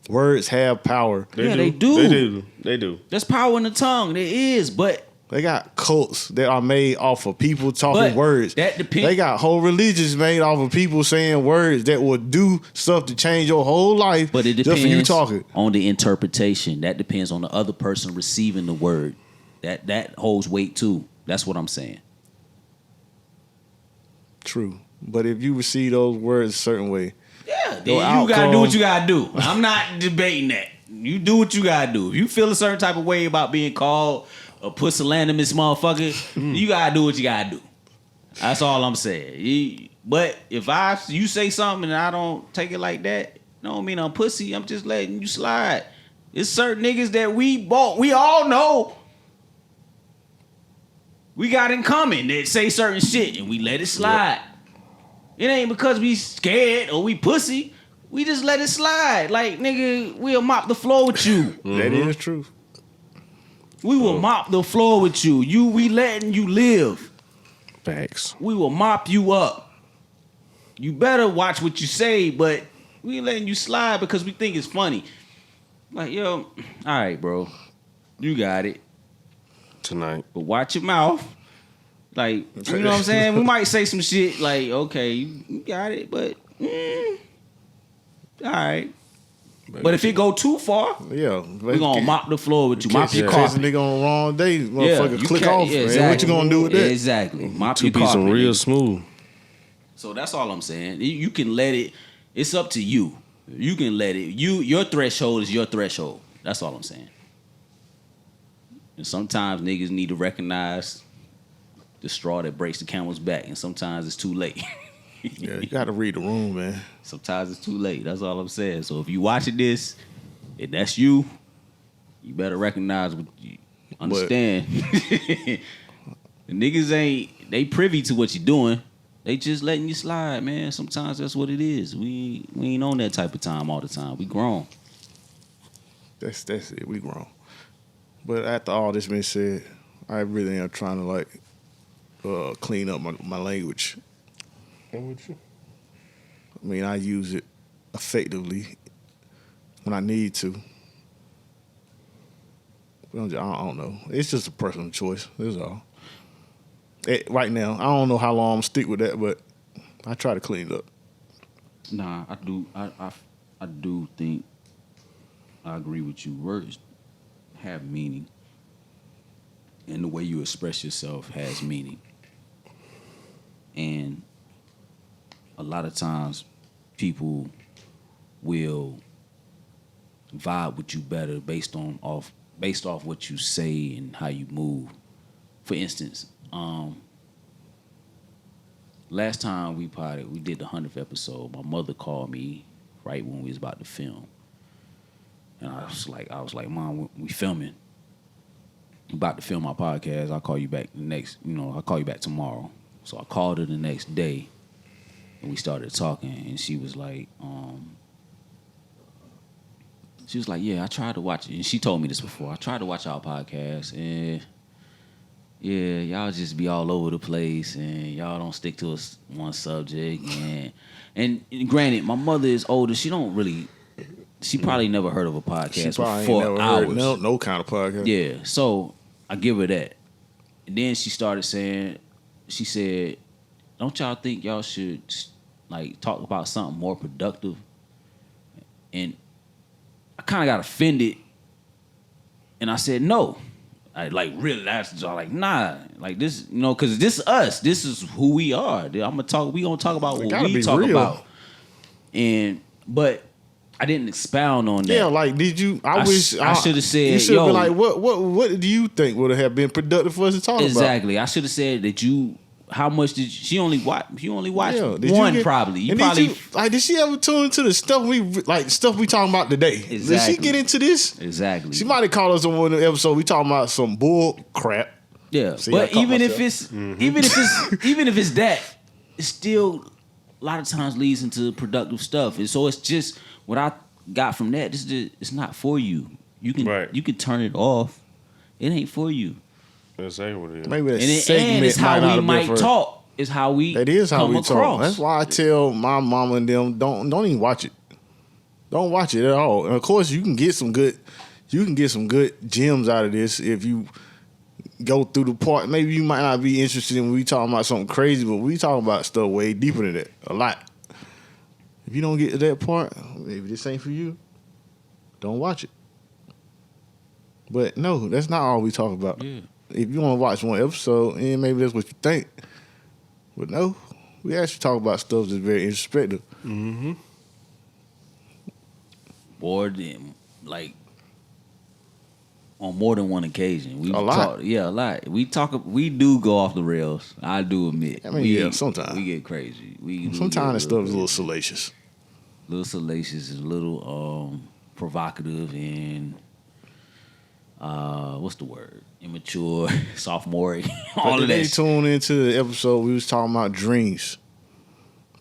Words have power. They do. They do. There's power in the tongue. There is, but they got cults that are made off of people talking words. That depends. They got whole religions made off of people saying words that will do stuff to change your whole life. But it depends just for you talking. On the interpretation. That depends on the other person receiving the word. That holds weight too. That's what I'm saying. True. But if you receive those words a certain way. Yeah, then you gotta do what you gotta do. I'm not debating that. You do what you gotta do. If you feel a certain type of way about being called a pusillanimous motherfucker, you gotta do what you gotta do. That's all I'm saying. But if you say something and I don't take it like that, don't mean I'm pussy. I'm just letting you slide. It's certain niggas that we all know we got in common that say certain shit and we let it slide. It ain't because we scared or we pussy. We just let it slide. Like, nigga, we'll mop the floor with you. Mm-hmm. That is true. We will mop the floor with you. We letting you live. Facts. We will mop you up. You better watch what you say, but we letting you slide because we think it's funny. Like, yo, all right, bro. You got it. Tonight. But watch your mouth. Like, you know what I'm saying? We might say some shit like, okay, you got it, but all right. But if it go too far, we're gonna mop the floor with you. Mop your carpet. Nigga on the wrong day, motherfucker, click off. Yeah, exactly. What you gonna do with that? Exactly. Mop your carpet. Some real smooth. So that's all I'm saying. You can let it. It's up to you. You can let it. Your threshold is your threshold. That's all I'm saying. And sometimes niggas need to recognize the straw that breaks the camel's back, and sometimes it's too late. Yeah, you got to read the room, man. Sometimes it's too late. That's all I'm saying. So if you watching this, and that's you you better recognize what you understand. The niggas they privy to what you're doing. They just letting you slide, man. Sometimes that's what it is. We ain't on that type of time all the time. We grown. That's it. We grown. But after all this been said, I really am trying to clean up my language. And with you? I mean, I use it effectively when I need to. I don't know. It's just a personal choice. That's all. Right now, I don't know how long I'm gonna stick with that, but I try to clean it up. Nah, I do. I do think I agree with you. Words have meaning, and the way you express yourself has meaning. And a lot of times, people will vibe with you better based off what you say and how you move. For instance, last time we did the 100th episode. My mother called me right when we was about to film. And I was like, Mom, we filming. We about to film our podcast. I'll call you back I'll call you back tomorrow. So I called her the next day and we started talking, and she was like, yeah, I tried to watch it. And she told me this before. I tried to watch our podcast, and yeah, y'all just be all over the place, and y'all don't stick to one subject. And granted, my mother is older. She probably never heard of a podcast for 4 hours. No kind of podcast. Yeah, so I give her that. And then she said, don't y'all think y'all should like talk about something more productive? And I kind of got offended, and I said no. I like really that's like nah, like this, because this is us. This is who we are. We gonna talk about what we talk about. But I didn't expound on that. Yeah, like did you? I should have said. You should have been like, what do you think would have been productive for us to talk about? Exactly. I should have said that how much did she only watch? You only watched one probably. Did she ever tune into the stuff we talking about today? Exactly. Did she get into this? Exactly. She might have called us on one of the episodes. We talking about some bull crap. Yeah, but even if it's that, it still a lot of times leads into productive stuff, and so it's just what I got from that. It's not for you. You can turn it off. It ain't for you. That's exactly what it is. Maybe and it's how we might talk. It's how we That is how come we across. talk. That's why I tell my mama and them don't even watch it. Don't watch it at all. And of course, you can get some good gems out of this if you go through the part. Maybe you might not be interested in when we talking about something crazy, but we talking about stuff way deeper than that. A lot. If you don't get to that part, maybe this ain't for you. Don't watch it. But no, that's not all we talk about. Yeah. If you want to watch one episode, and maybe that's what you think. But no, we actually talk about stuff that's very introspective. Mm-hmm. More than on more than one occasion. A lot. A lot. We do go off the rails. I do admit. I mean, sometimes. We get crazy. Sometimes that stuff is a little salacious. A little salacious and a little provocative and what's the word? Immature, sophomoric, all of that. They tune into the episode we was talking about dreams.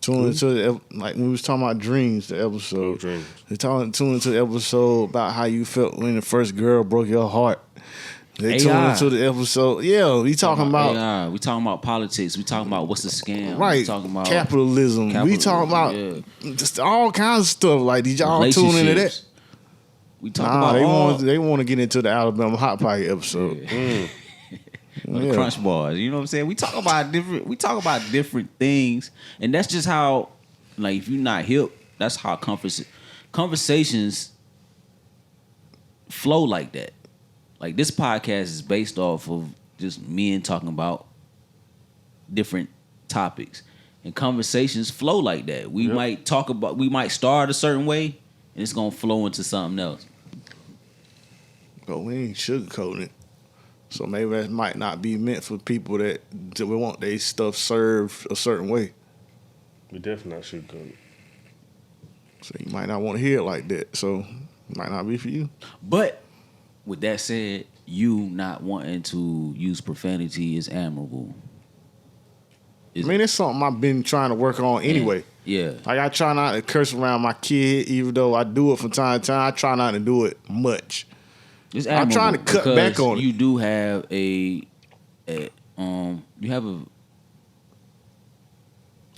Tune into when we was talking about dreams, the episode. Dreams. They tune into the episode about how you felt when the first girl broke your heart. They tune into the episode. Yeah, we talking about AI. We talking about politics. We talking about what's the scam. Right. We talking about capitalism. We talking about just all kinds of stuff. Like, did y'all tune into that? We talk about they want to get into the Alabama Hot Pocket episode. Yeah. The Crunch Bars. You know what I'm saying? We talk about different things, and that's just how, like, if you're not hip, that's how conversations flow like that. Like, this podcast is based off of just men talking about different topics, and conversations flow like that. We might start a certain way, and it's gonna flow into something else. But we ain't sugarcoating it. So maybe that might not be meant for people that we want their stuff served a certain way. We definitely not sugarcoating it. So you might not want to hear it like that. So it might not be for you. But with that said, you not wanting to use profanity is admirable. It's something I've been trying to work on anyway. Yeah. Like, I try not to curse around my kid, even though I do it from time to time. I try not to do it much. I'm trying to cut back on it. You do have you have a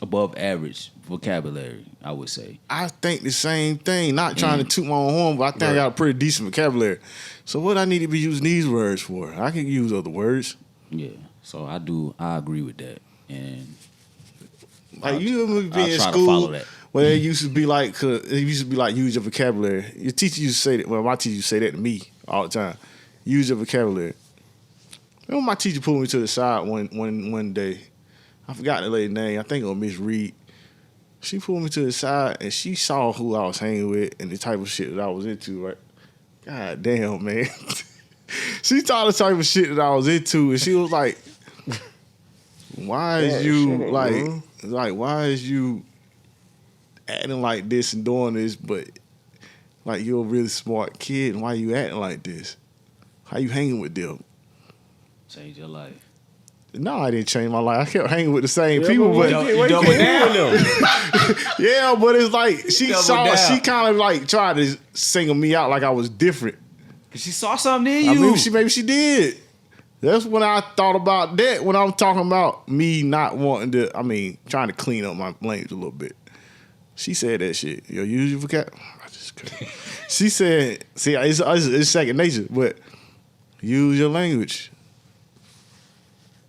above average vocabulary, I would say. I think the same thing. Not trying to toot my own horn, but I think I got a pretty decent vocabulary. So what I need to be using these words for? I can use other words. Yeah. So I agree with that. And like, you ever be in school where it used to be like use your vocabulary. Your teacher used to say that. Well, my teacher used to say that to me all the time. Use your vocabulary. Remember, my teacher pulled me to the side one day. I forgot the lady's name. I think it was Miss Reed. She pulled me to the side and she saw who I was hanging with and the type of shit that I was into. Right? God damn, man. She saw the type of shit that I was into, and she was like, why is you why is you acting like this and doing this, but like you're a really smart kid, and why you acting like this? How you hanging with them? Change your life. No, I didn't change my life. I kept hanging with the same people, but You double down. yeah, but it's like she Double down. kind of like tried to single me out like I was different. Cause she saw something in you. I mean, maybe she did. That's when I thought about that. When I'm talking about me not wanting to, trying to clean up my language a little bit. She said that shit. Yo, use your vocabulary. I just couldn't. She said, see, it's second nature, but use your language.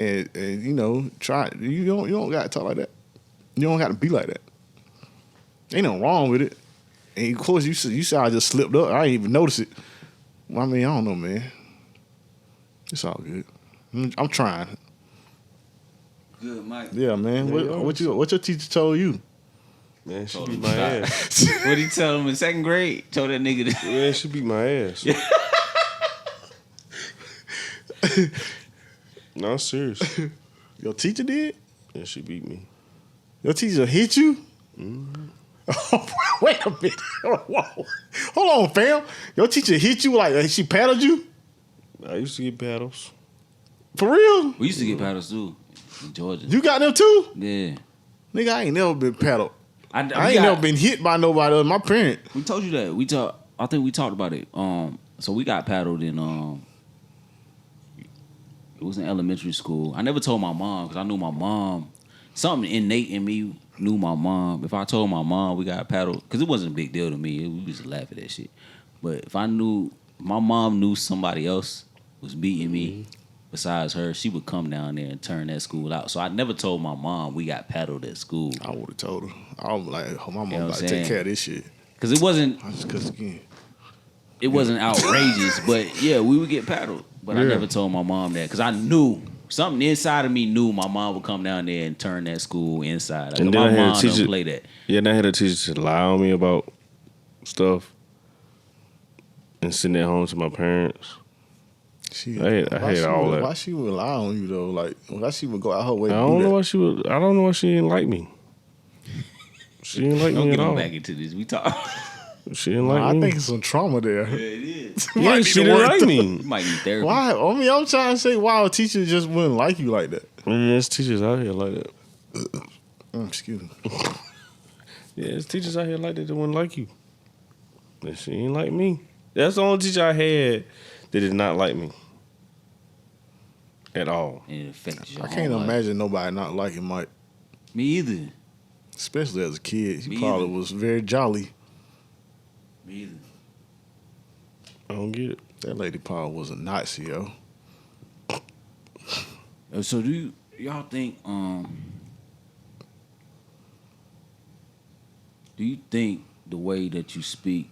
And you know, try. You don't got to talk like that. You don't got to be like that. Ain't nothing wrong with it. And of course, you said I just slipped up. I didn't even notice it. Well, I don't know, man. It's all good. I'm trying. Good, Mike. Yeah, man. What your teacher told you? Man, she beat my ass. What did he tell him in second grade? Told that nigga that. Man, she beat my ass. No, I'm serious. Your teacher did? Yeah, she beat me. Your teacher hit you? Mm-hmm. Oh, wait a minute. Whoa. Hold on, fam. Your teacher hit you like she paddled you? I used to get paddles. For real? We used to get paddles too in Georgia. You got them too? Yeah. Nigga, I ain't never been paddled. I ain't got- never been hit by nobody other than my parent. We told you that. I think we talked about it. So we got paddled in it was in elementary school. I never told my mom because I knew my mom. Something innate in me knew my mom. If I told my mom we got paddled, because it wasn't a big deal to me. We used to laugh at that shit. But if I knew my mom knew somebody else was beating me besides her, she would come down there and turn that school out. So I never told my mom we got paddled at school. I would have told her. I was like, oh, my mom You know what about I'm to take saying? care of this shit. Because it wasn't I just cuss again. it wasn't outrageous, but yeah, we would get paddled. But I Yeah. never told my mom that because I knew something inside of me knew my mom would come down there and turn that school inside. Like, And my then I had a mom teacher- don't play that. Yeah, and I had a teacher to lie on me about stuff and send it home to my parents. I hate all that. Why she would rely on you though? Like, why she would go out her way I to don't do know that? why she would. I don't know why she didn't like me. She didn't like Don't me get at on all. back into this. We talk. She didn't like I me. think it's some trauma there. It is. yeah, Might she need to didn't work like through- me. You might need therapy. Why? I'm trying to say why a teacher just wouldn't like you like that. Yeah, there's teachers out here like that. Excuse me. Yeah, there's teachers out here like that wouldn't like you. And she ain't like me. That's the only teacher I had that did not like me. At all. And it affects your I can't whole life. imagine nobody not liking Mike, Me either. especially as a kid. He Me probably either. was very jolly. Me either. I don't get it. That lady probably was a Nazi, yo. So do y'all think do you think the way that you speak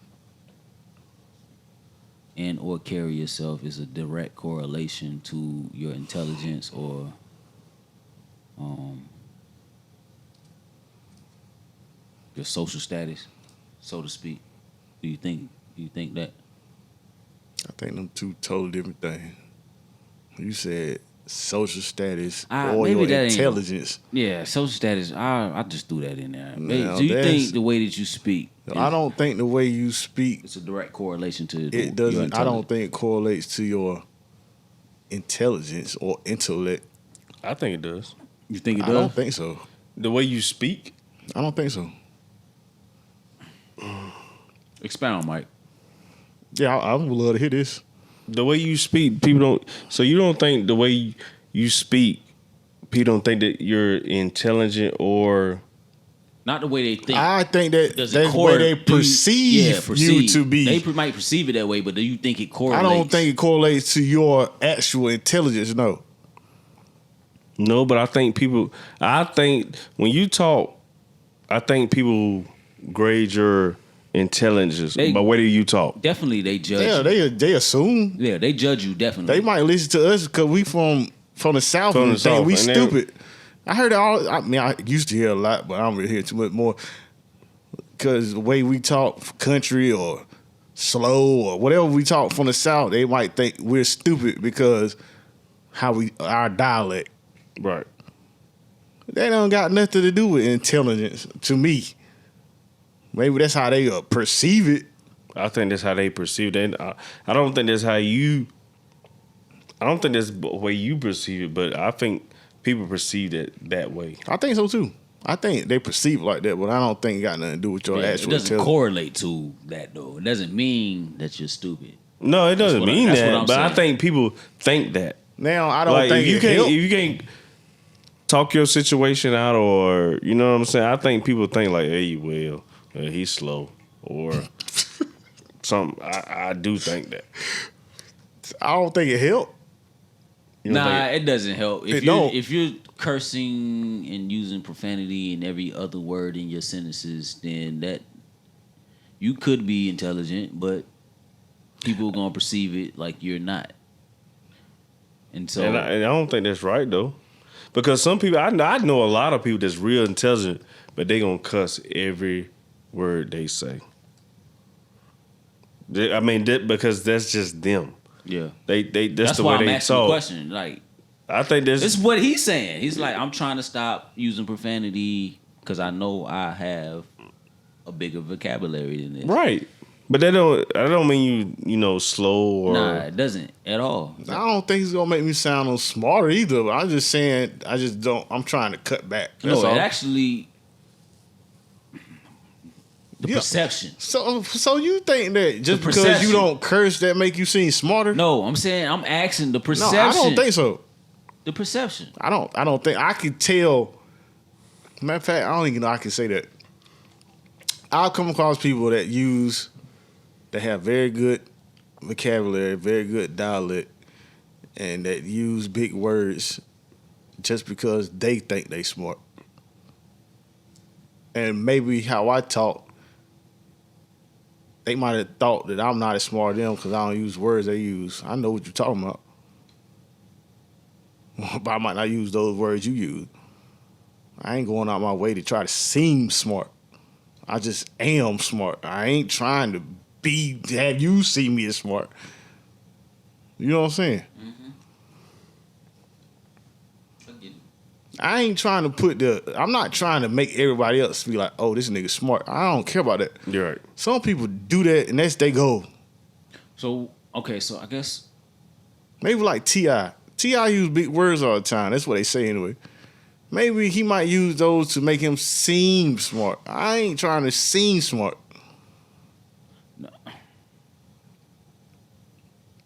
and or carry yourself is a direct correlation to your intelligence or your social status, so to speak? Do you think that? I think them two totally different things. You said social status Ah, or maybe your that ain't- intelligence. Yeah, social status. I just threw that in there. Now, Do you that's- think the way that you speak? I don't think the way you speak, It's a direct correlation to it your doesn't. I don't intelligence. think it correlates to your intelligence or intellect. I think it does. You think it I does? don't think so. The way you speak, I don't think so. Expound, Mike. Yeah, I would love to hear this. the way you speak, people don't. So you don't think the way you speak, people don't think that you're intelligent or. Not the way they think. I think that Does that's it the way correlate? they perceive you to be. They might perceive it that way, but do you think it I correlates? don't think it correlates to your actual intelligence. No. No, but I think people. I think when you talk, I think people grade your intelligence They- by whether you talk. Definitely, they judge. Yeah, you. they assume. Yeah, they judge you. Definitely. They might listen to us because we from the South From and the think South, we and they- stupid. I heard it all. I mean, I used to hear a lot, but I don't really hear too much more because the way we talk country or slow or whatever we talk from the South, they might think we're stupid because our dialect. Right. That don't got nothing to do with intelligence to me. Maybe that's how they perceive it. I think that's how they perceive it. I don't think that's how you. I don't think that's the way you perceive it, but I think people perceive it that way. I think so too. I think they perceive it like that, but I don't think it got nothing to do with your actual. It doesn't correlate to that though. It doesn't mean that you're stupid. No, it doesn't mean that. But I think people think that. Now I don't think if you can't talk your situation out, or you know what I'm saying. I think people think like, hey, well, he's slow, or something. I do think that. I don't think it helped. Nah, it doesn't help. If you're cursing and using profanity and every other word in your sentences, then that you could be intelligent, but people are gonna perceive it like you're not. And so, and I don't think that's right though, because some people I know a lot of people that's real intelligent, but they gonna cuss every word they say. I mean, because that's just them. Yeah, that's the why way I'm they asking talk. the question. Like, I think this is what he's saying. He's like, I'm trying to stop using profanity because I know I have a bigger vocabulary than this. Right, but that don't mean you slow or. Nah, it doesn't at all. I don't think it's gonna make me sound no smarter either. But I'm just saying, I'm trying to cut back. That's all. It actually. Perception. So you think that just because you don't curse that make you seem smarter? No, I'm saying I'm asking the perception. No, I don't think so. The perception. I don't think I can tell. Matter of fact, I don't even know I can say that. I've come across people that have very good vocabulary, very good dialect, and that use big words just because they think they smart. And maybe how I talk, they might have thought that I'm not as smart as them because I don't use words they use. I know what you're talking about. But I might not use those words you use. I ain't going out my way to try to seem smart. I just am smart. I ain't trying to have you see me as smart. You know what I'm saying? Mm-hmm. I ain't trying to I'm not trying to make everybody else be like, oh, this nigga smart. I don't care about that. You're right. Some people do that and that's their goal. So, okay, so I guess. Maybe like T.I. T.I. use big words all the time. That's what they say anyway. Maybe he might use those to make him seem smart. I ain't trying to seem smart. No.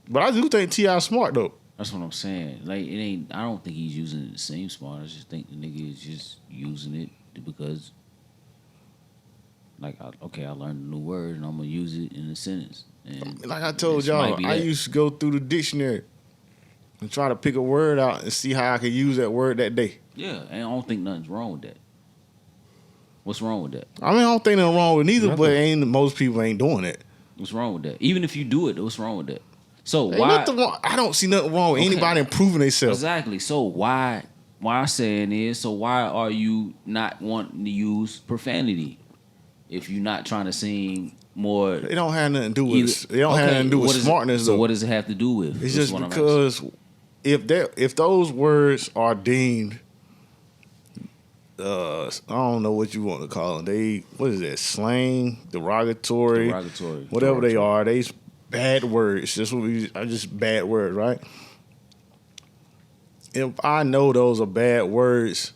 But I do think T.I. smart though. That's what I'm saying. Like, it ain't. I don't think he's using it to seem smart. I just think the nigga is just using it because, like, I learned a new word and I'm gonna use it in a sentence. And like I told y'all, I used to go through the dictionary and try to pick a word out and see how I could use that word that day. Yeah, and I don't think nothing's wrong with that. What's wrong with that? I mean, I don't think nothing wrong with neither, but most people ain't doing it. What's wrong with that? Even if you do it, what's wrong with that? So ain't why? Nothing wrong. I don't see nothing wrong with anybody improving themselves. Exactly. So why I'm saying is, so why are you not wanting to use profanity if you're not trying to seem more? It don't have nothing to do with. It don't have nothing to do with smartness. So what does it have to do with? It's just because if those words are deemed, I don't know what you want to call them. What is that? Slang, derogatory, whatever they are. They bad words. Just bad words, right? If I know those are bad words,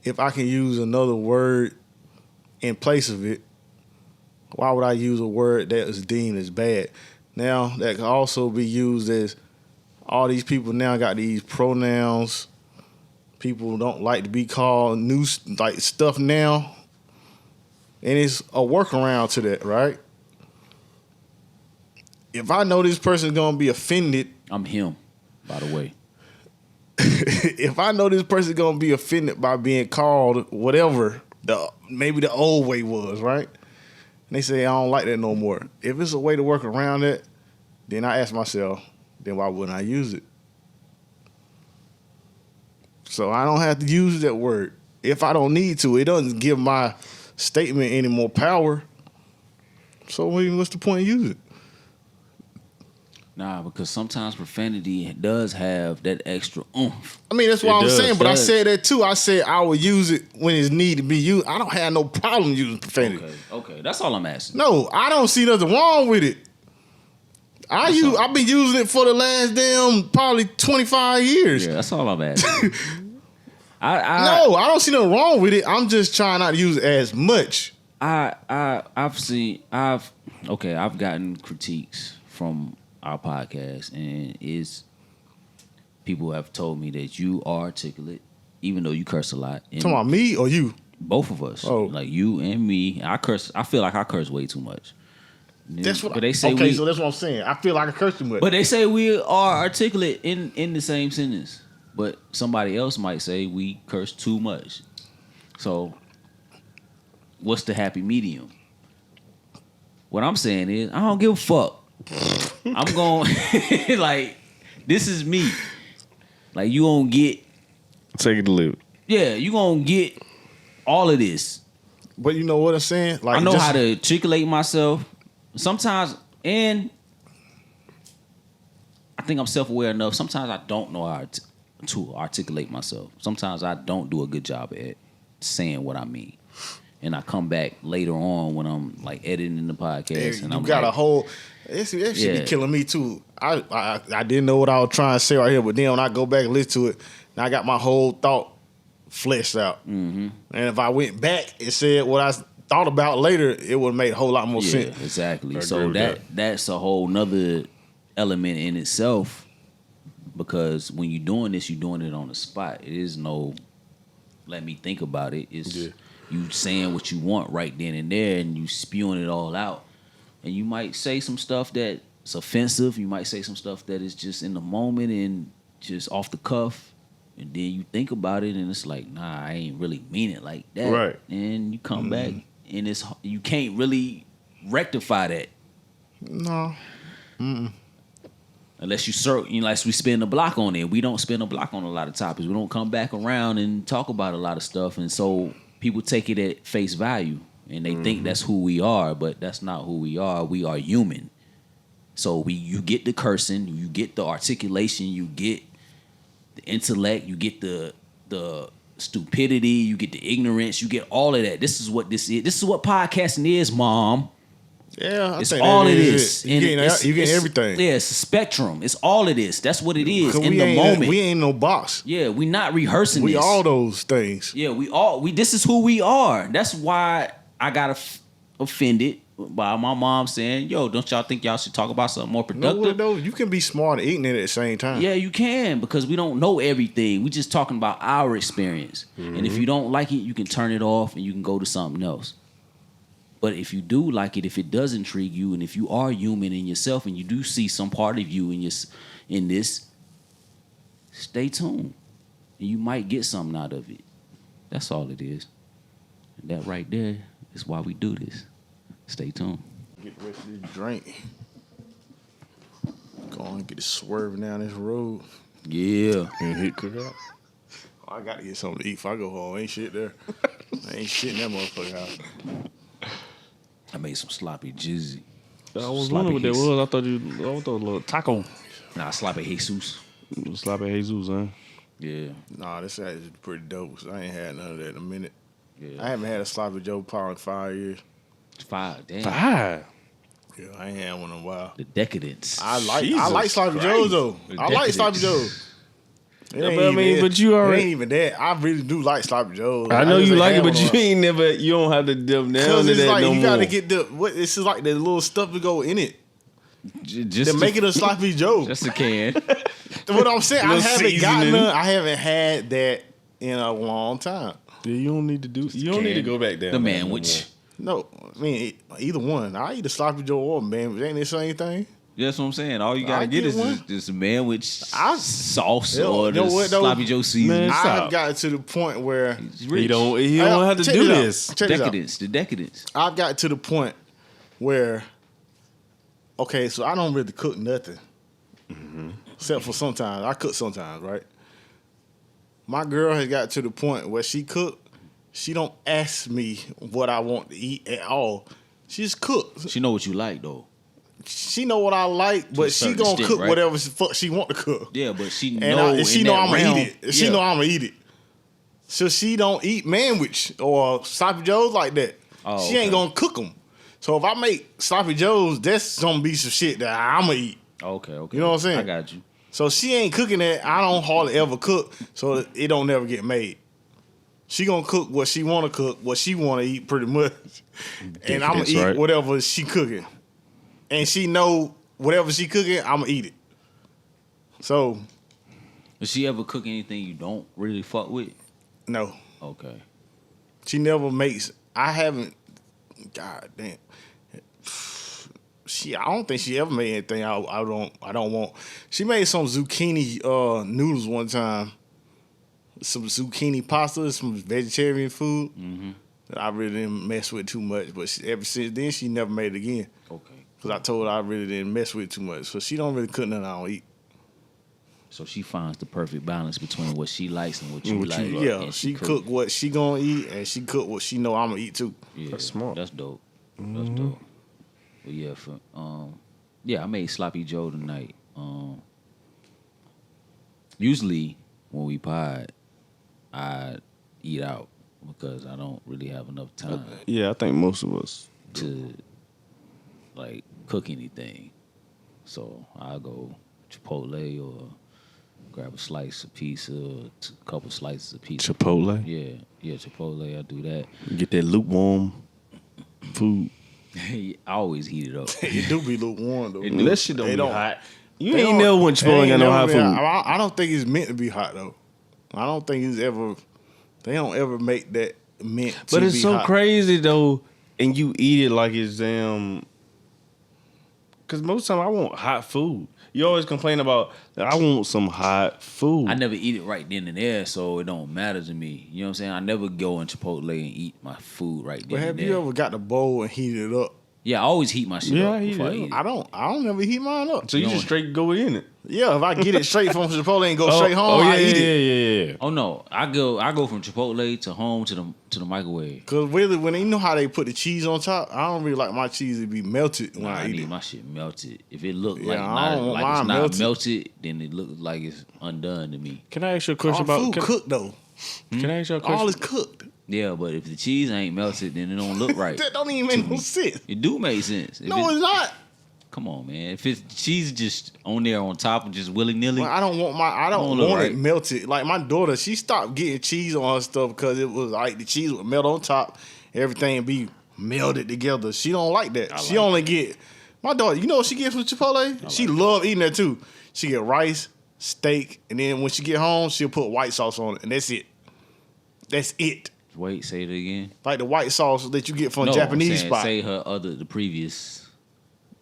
if I can use another word in place of it, why would I use a word that is deemed as bad? Now, that can also be used as all these people now got these pronouns. People don't like to be called new stuff now. And it's a workaround to that, right? If I know this person's going to be offended. I'm him, by the way. If I know this person's going to be offended by being called whatever maybe the old way was, right? And they say, I don't like that no more. If it's a way to work around it, then I ask myself, then why wouldn't I use it? So I don't have to use that word. If I don't need to, it doesn't give my statement any more power. So what's the point of using it? Nah, because sometimes profanity does have that extra oomph. I mean, that's what I was saying, but I does. said that too. I said I would use it when it's need to be used. I don't have no problem using profanity. Okay, that's all I'm asking. No, I don't see nothing wrong with it. I've been using it for the last probably 25 years. Yeah, that's all I'm asking. No, I don't see nothing wrong with it. I'm just trying not to use it as much. I've gotten critiques from our podcast, and people have told me that you are articulate, even though you curse a lot. And talking about me or you? Both of us. Oh. Like you and me. I curse. I feel like I curse way too much. That's what. But they say so that's what I'm saying. I feel like I curse too much. But they say we are articulate in the same sentence. But somebody else might say we curse too much. So, what's the happy medium? What I'm saying is, I don't give a fuck. I'm going like, this is me. Like, you gonna get, take it to leave it. Yeah, you gonna get all of this. But you know what I'm saying? Like, I know how to articulate myself. Sometimes, and I think I'm self-aware enough. Sometimes I don't know how to articulate myself. Sometimes I don't do a good job at saying what I mean. And I come back later on when I'm like editing the podcast, and you I'm got like, a whole. That should be killing me too. I didn't know what I was trying to say right here, but then when I go back and listen to it, now I got my whole thought fleshed out. Mm-hmm. And if I went back and said what I thought about later, it would have made a whole lot more sense. Exactly. So that's a whole nother element in itself, because when you're doing this, you're doing it on the spot. It is no let me think about it. It's you saying what you want right then and there, and you spewing it all out. And you might say some stuff that's offensive. You might say some stuff that is just in the moment and just off the cuff. And then you think about it, and it's like, nah, I ain't really mean it like that. Right. And you come back, and you can't really rectify that. No. Unless we spin the block on it. We don't spin a block on a lot of topics. We don't come back around and talk about a lot of stuff. And so people take it at face value, and they think that's who we are, but that's not who we are. We are human. So you get the cursing, you get the articulation, you get the intellect, you get the stupidity, you get the ignorance, you get all of that. This is what this is. This is what podcasting is, Mom. Yeah, it's all it is. You getting everything. Yeah, it's a spectrum. It's all it is. That's what it is in the moment. We ain't no box. Yeah, we not rehearsing we this. We all those things. Yeah, we this is who we are. That's why I got offended by my mom saying, yo, don't y'all think y'all should talk about something more productive? No, you can be smart and ignorant at the same time. Yeah, you can, because we don't know everything. We just talking about our experience. And if you don't like it, you can turn it off and you can go to something else. But if you do like it, if it does intrigue you, and if you are human in yourself and you do see some part of you in this, stay tuned. And you might get something out of it. That's all it is. And that right there is why we do this. Stay tuned. Get the rest of this drink. Go on and get it swerving down this road. Yeah. And hit cookout. Oh, I got to get something to eat before I go home. Ain't shit there. Ain't shit in that motherfucker house. I made some sloppy jizzy. I was wondering what that was. I thought it was a little taco. Nah, sloppy Jesus. Sloppy Jesus, huh? Yeah. Nah, this is pretty dope. So I ain't had none of that in a minute. Yeah. I haven't had a sloppy Joe Power in 5 years. 5, damn. 5? Yeah, I ain't had one in a while. The decadence. I like sloppy Joes though. I like sloppy Joes. But you already it ain't even that. I really do like sloppy joes. I know you like it, but you ain't never. You don't have to delve down to that like, no more. You gotta get it's just like the little stuff to go in it. Just to make it a sloppy joe. Just a can. What I'm saying, I haven't seasoning. gotten none. I haven't had that in a long time. Yeah, you don't need to do. You don't need to go back down. The manwich. No, I mean either one. I eat a sloppy joe or a manwich. Ain't the same thing? That's what I'm saying. All you gotta get is just a manwich sauce or the sloppy Joe seasoning. I've gotten to the point where he don't have to do this. The decadence. I've got to the point where, okay, so I don't really cook nothing, except for sometimes I cook sometimes, right? My girl has got to the point where she cook. She don't ask me what I want to eat at all. She just cooks. She know what you like though. she know what I like, but she gonna extent, cook right? whatever the fuck she want to cook. Yeah, but she And know she in know that I'm realm, gonna eat it. She know I'm gonna eat it. So she don't eat manwich or sloppy joes like that. Oh, she ain't gonna cook them. So if I make sloppy joes, that's gonna be some shit that I'm gonna eat. Okay. You know what I'm saying? I got you. So she ain't cooking that. I don't hardly ever cook, so it don't never get made. She gonna cook what she wanna cook, what she wanna eat pretty much. And I'm gonna eat right. whatever she cooking. And she know whatever she cooking, I'm gonna eat it. So, Does she ever cook anything you don't really fuck with? no. Okay. She never makes. I haven't. God damn. I don't think she ever made anything I don't want. She made some zucchini noodles one time. Some zucchini pasta, some vegetarian food. Mm-hmm. That I really didn't mess with too much. But ever since then, she never made it again. Okay. Because I told her I really didn't mess with it too much. So she don't really cook nothing I don't eat. So she finds the perfect balance between what she likes and what you like. Yeah, and she cook what she gonna eat, and she cook what she know I'm gonna eat too. Yeah, That's smart. That's dope. That's dope. But yeah, I made sloppy joe tonight. Usually when we pod, I eat out because I don't really have enough time Yeah, I think most of us. to like cook anything. So I'll go Chipotle or grab a slice of pizza, or a couple slices of pizza. Chipotle. Yeah, Chipotle. I do that. Get that lukewarm food. I always heat it up. It do be lukewarm though. That shit don't They be don't- hot. You They ain't don't- never went they Chipotle ain't and got no never hot been- food. I don't think it's meant to be hot though. I don't think it's ever. They don't ever make that meant to But be it's so hot. crazy though, and you eat it like it's damn. Because most of the time I want hot food. You always complain about I want some hot food. I never eat it right then and there, so it don't matter to me. You know what I'm saying? I never go in Chipotle and eat my food right then But and have there. you ever got the bowl and heated it up? Yeah, I always heat my shit Yeah, up I heat before I it eat it. I don't never heat mine up. So you just straight go in it. Yeah, if I get it straight from Chipotle and go straight home, I eat it. Yeah. Oh no, I go from Chipotle to home to the microwave. Cause really, when you know how they put the cheese on top, I don't really like my cheese to be melted when I I eat need it. my shit melted. If it look Yeah, like I don't want it's mine not melted. melted, then it looks like it's undone to me. Can I ask you a All question about food cooked though. Can I ask you a question? All is cooked. Yeah, but if the cheese ain't melted, then it don't look right. That don't even make no sense. It do make sense. If No, it- it's not. come on, man. If it's cheese just on there on top and just willy nilly, Well, I don't Don't want look it right. melted. Like my daughter, she stopped getting cheese on her stuff because it was like the cheese would melt on top, everything be melded together. She don't like that. She only get my daughter. You know what she gets from Chipotle? She love eating that too. She get rice, steak, and then when she get home, she'll put white sauce on it, and that's it. That's it. wait, say it again. Like the white sauce that you get from No, a Japanese I'm saying, spot. say the previous.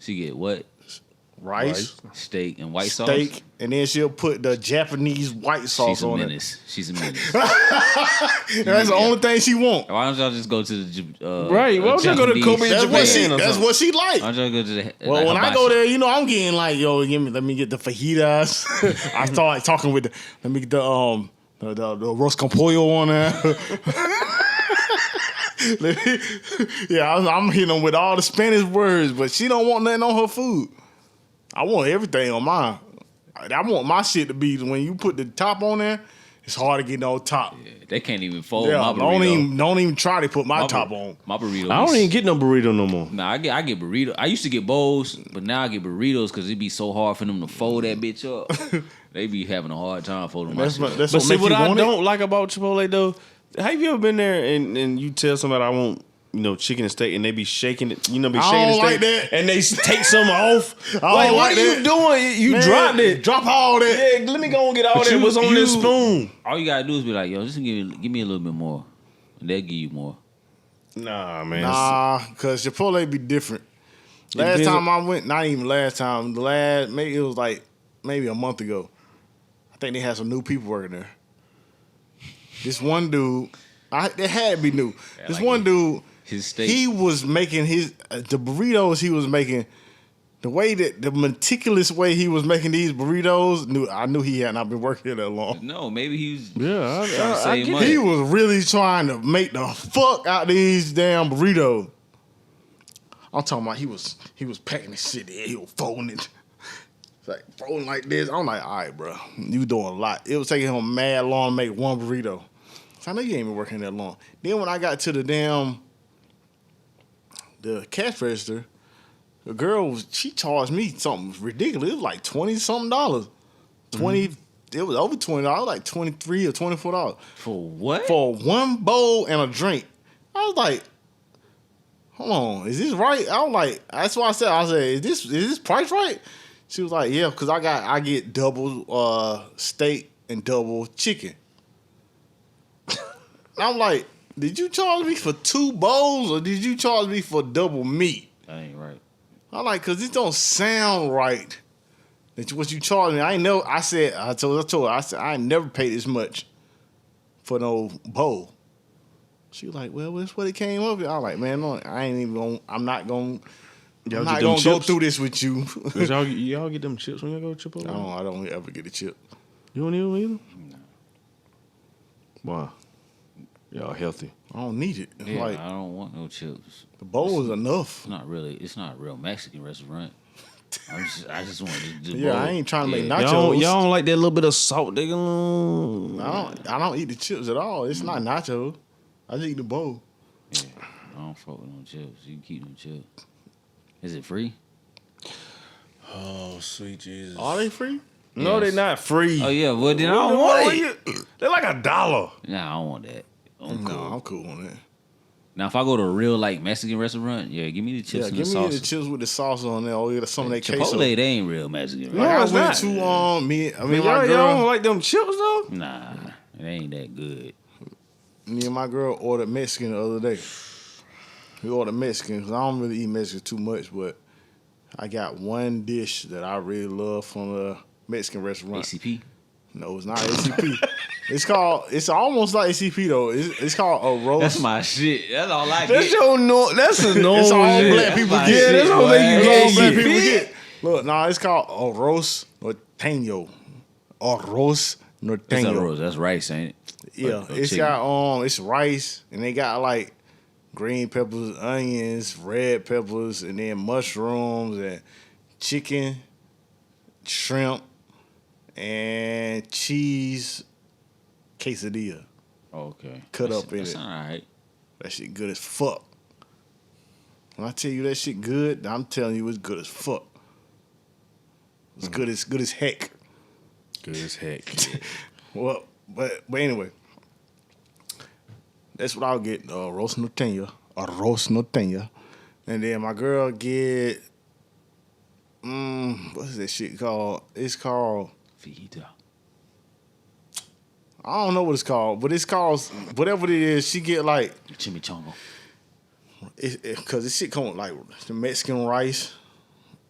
She get what? Rice, Steak and white sauce. steak, and then she'll put the Japanese white sauce She's a on menace. She's a menace. it. That's the only thing she want. Why don't y'all just go to the Right, why don't y'all go to Japanese- Kobe That's Japan what she. or That's something? what she like. Why don't y'all go to the Well, when I hibachi? go there, you know, I'm getting like, yo, let me get the fajitas. I start talking with let me get the roast con pollo on there. I'm hitting them with all the Spanish words, but she don't want nothing on her food. I want everything on mine. I want my shit to be when you put the top on there, it's hard to get no top. Yeah, they can't even fold Yeah, my burrito. don't even try to put my My top bur- on. My burrito. I don't even get no burrito no more. Nah, I get burrito. I used to get bowls, but now I get burritos because it'd be so hard for them to fold that bitch up. They be having a hard time folding my shit up. That's But what see, make what you I want it. don't like about Chipotle though, have you ever been there and you tell somebody I want, chicken and steak, and they be shaking it, be I shaking the don't steak, like that. and they take some off. I Like, don't what like are you that. doing? You Man, dropped it. Drop all that. Yeah, let me go and get all that. you- What's on this you- spoon? All you gotta do is be like, yo, just give me a little bit more, and they'll give you more. Nah, man. Nah, cause Chipotle be different. Last depends time I went, not even last time. Maybe it was like maybe a month ago. I think they had some new people working there. This one dude, it had to be new. This like one it. dude, His steak. he was making the burritos he was making. The meticulous way he was making these burritos, I knew he had not been working here that long. No, maybe he's Yeah, trying to I save get money. He was really trying to make the fuck out these damn burritos. I'm talking about he was packing the shit in. He was folding it. Like folding like this. I'm like, all right, bro, you doing a lot. It was taking him mad long to make one burrito. So I know you ain't been working that long. Then when I got to the cash register, the girl she charged me something ridiculous. It was like $20-something. It was over $20, like $23 or $24. For what? For one bowl and a drink. I was like, hold on, is this right? I was like, that's why I said, is this price right? She was like, yeah, because I get double steak and double chicken. I'm like, did you charge me for 2 bowls or did you charge me for double meat? That ain't right. I'm like, because it don't sound right. That what you charge me. I told her, I said, I ain't never paid this much for no bowl. She was like, well, that's what it came up with. I was like, man, no, I'm not going to go through this with you. y'all get them chips when you go to Chipotle? No, I don't ever get a chip. You don't eat them either? No. Wow. Y'all healthy. I don't need it. Yeah, Like, I don't want no chips. the bowl is enough. It's not a real Mexican restaurant. I just want to do Yeah, bowl. I ain't trying to make nachos. Y'all don't like that little bit of salt? They I don't eat the chips at all. It's not nachos. I just eat the bowl. Yeah, I don't fuck with no chips. You can keep them chips. Is it free? Oh, sweet Jesus. Are they free? No, Yes. they're not free. Oh yeah, well then I don't want it. They're like $1. Nah, I don't want that. I'm No, cool. I'm cool on that. Now if I go to a real like Mexican restaurant, yeah, give me the chips Yeah, and give the me sauce. the chips with the sauce on there. Or some of that Chipotle, queso. they ain't real Mexican. Like No, I it's went not. to Y'all my girl. don't like them chips though? Nah, it ain't that good. Me and my girl ordered Mexican the other day. We ordered Mexican because I don't really eat Mexican too much, but I got one dish that I really love from a Mexican restaurant. ACP. No, it's not ACP. It's almost like ACP though. It's called a roast. That's my shit. That's all I That's get. that's a normal It's all shit. black people my get. shit, that's all boy. they That's all get. black people get. Look, it's called arroz norteño. Arroz norteño. That's a rose. That's rice, ain't it? Yeah, Or it's chicken. got it's rice and they got like green peppers, onions, red peppers, and then mushrooms and chicken, shrimp, and cheese quesadilla. Okay. Cut That's- up in that's it. all right. That shit good as fuck. When I tell you that shit good, I'm telling you it's good as fuck. It's good as heck. Good as heck. Well, but anyway, that's what I'll get. Arroz norteña, and then my girl get what's that shit called? It's called Fajita. I don't know what it's called, but it's called whatever it is. She get like Chimichanga. because this shit come with like the Mexican rice,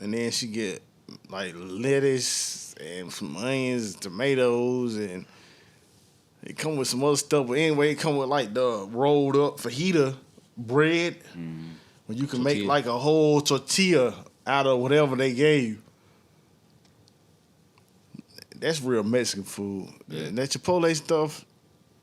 and then she get like lettuce and some onions, tomatoes, and it come with some other stuff. But anyway, it come with like the rolled up fajita bread, where you can make Tortilla. like a whole tortilla out of whatever they gave you. That's real Mexican food. Yeah. And that Chipotle stuff,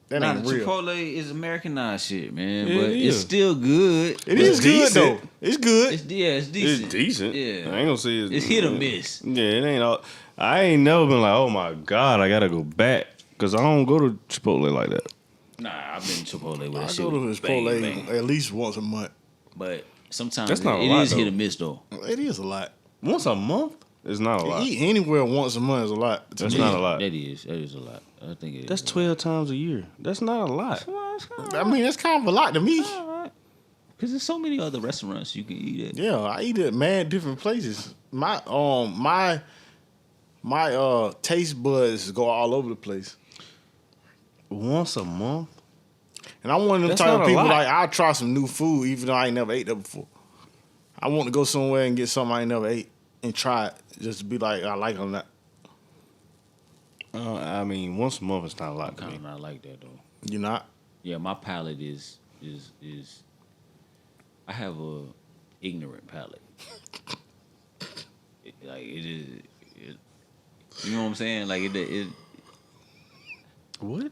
that Nah, ain't the real. Chipotle is Americanized shit, man. Yeah, but it it's is. still good. It is good decent. though. It's good. It's decent. It's decent. Yeah. I ain't gonna say It's hit or miss. Yeah, it ain't all. I ain't never been like, oh my God, I gotta go back. Because I don't go to Chipotle like that. Nah, I've been to Chipotle with I that shit. go to was Chipotle bang, bang. at least once a month. But sometimes That's not a it lot, is hit though. or miss though. It is a lot. Once a month? It's not a To lot. eat anywhere once a month is a lot. to That's me. not a lot. That is a lot. I think it is. That's 12 times a year. That's not a lot. I mean, that's kind of a lot to me. Because there's so many other restaurants you can eat at. Yeah, I eat at mad different places. My taste buds go all over the place. Once a month? And I'm one of them That's type not of a people lot. like I'll try some new food even though I ain't never ate that before. I want to go somewhere and get something I ain't never ate and try it just to be like I like it or not. I mean, once a month is not a lot to Kind me. of not like that though. You not? Yeah, my palate is I have a ignorant palate. You know what I'm saying? Like it What?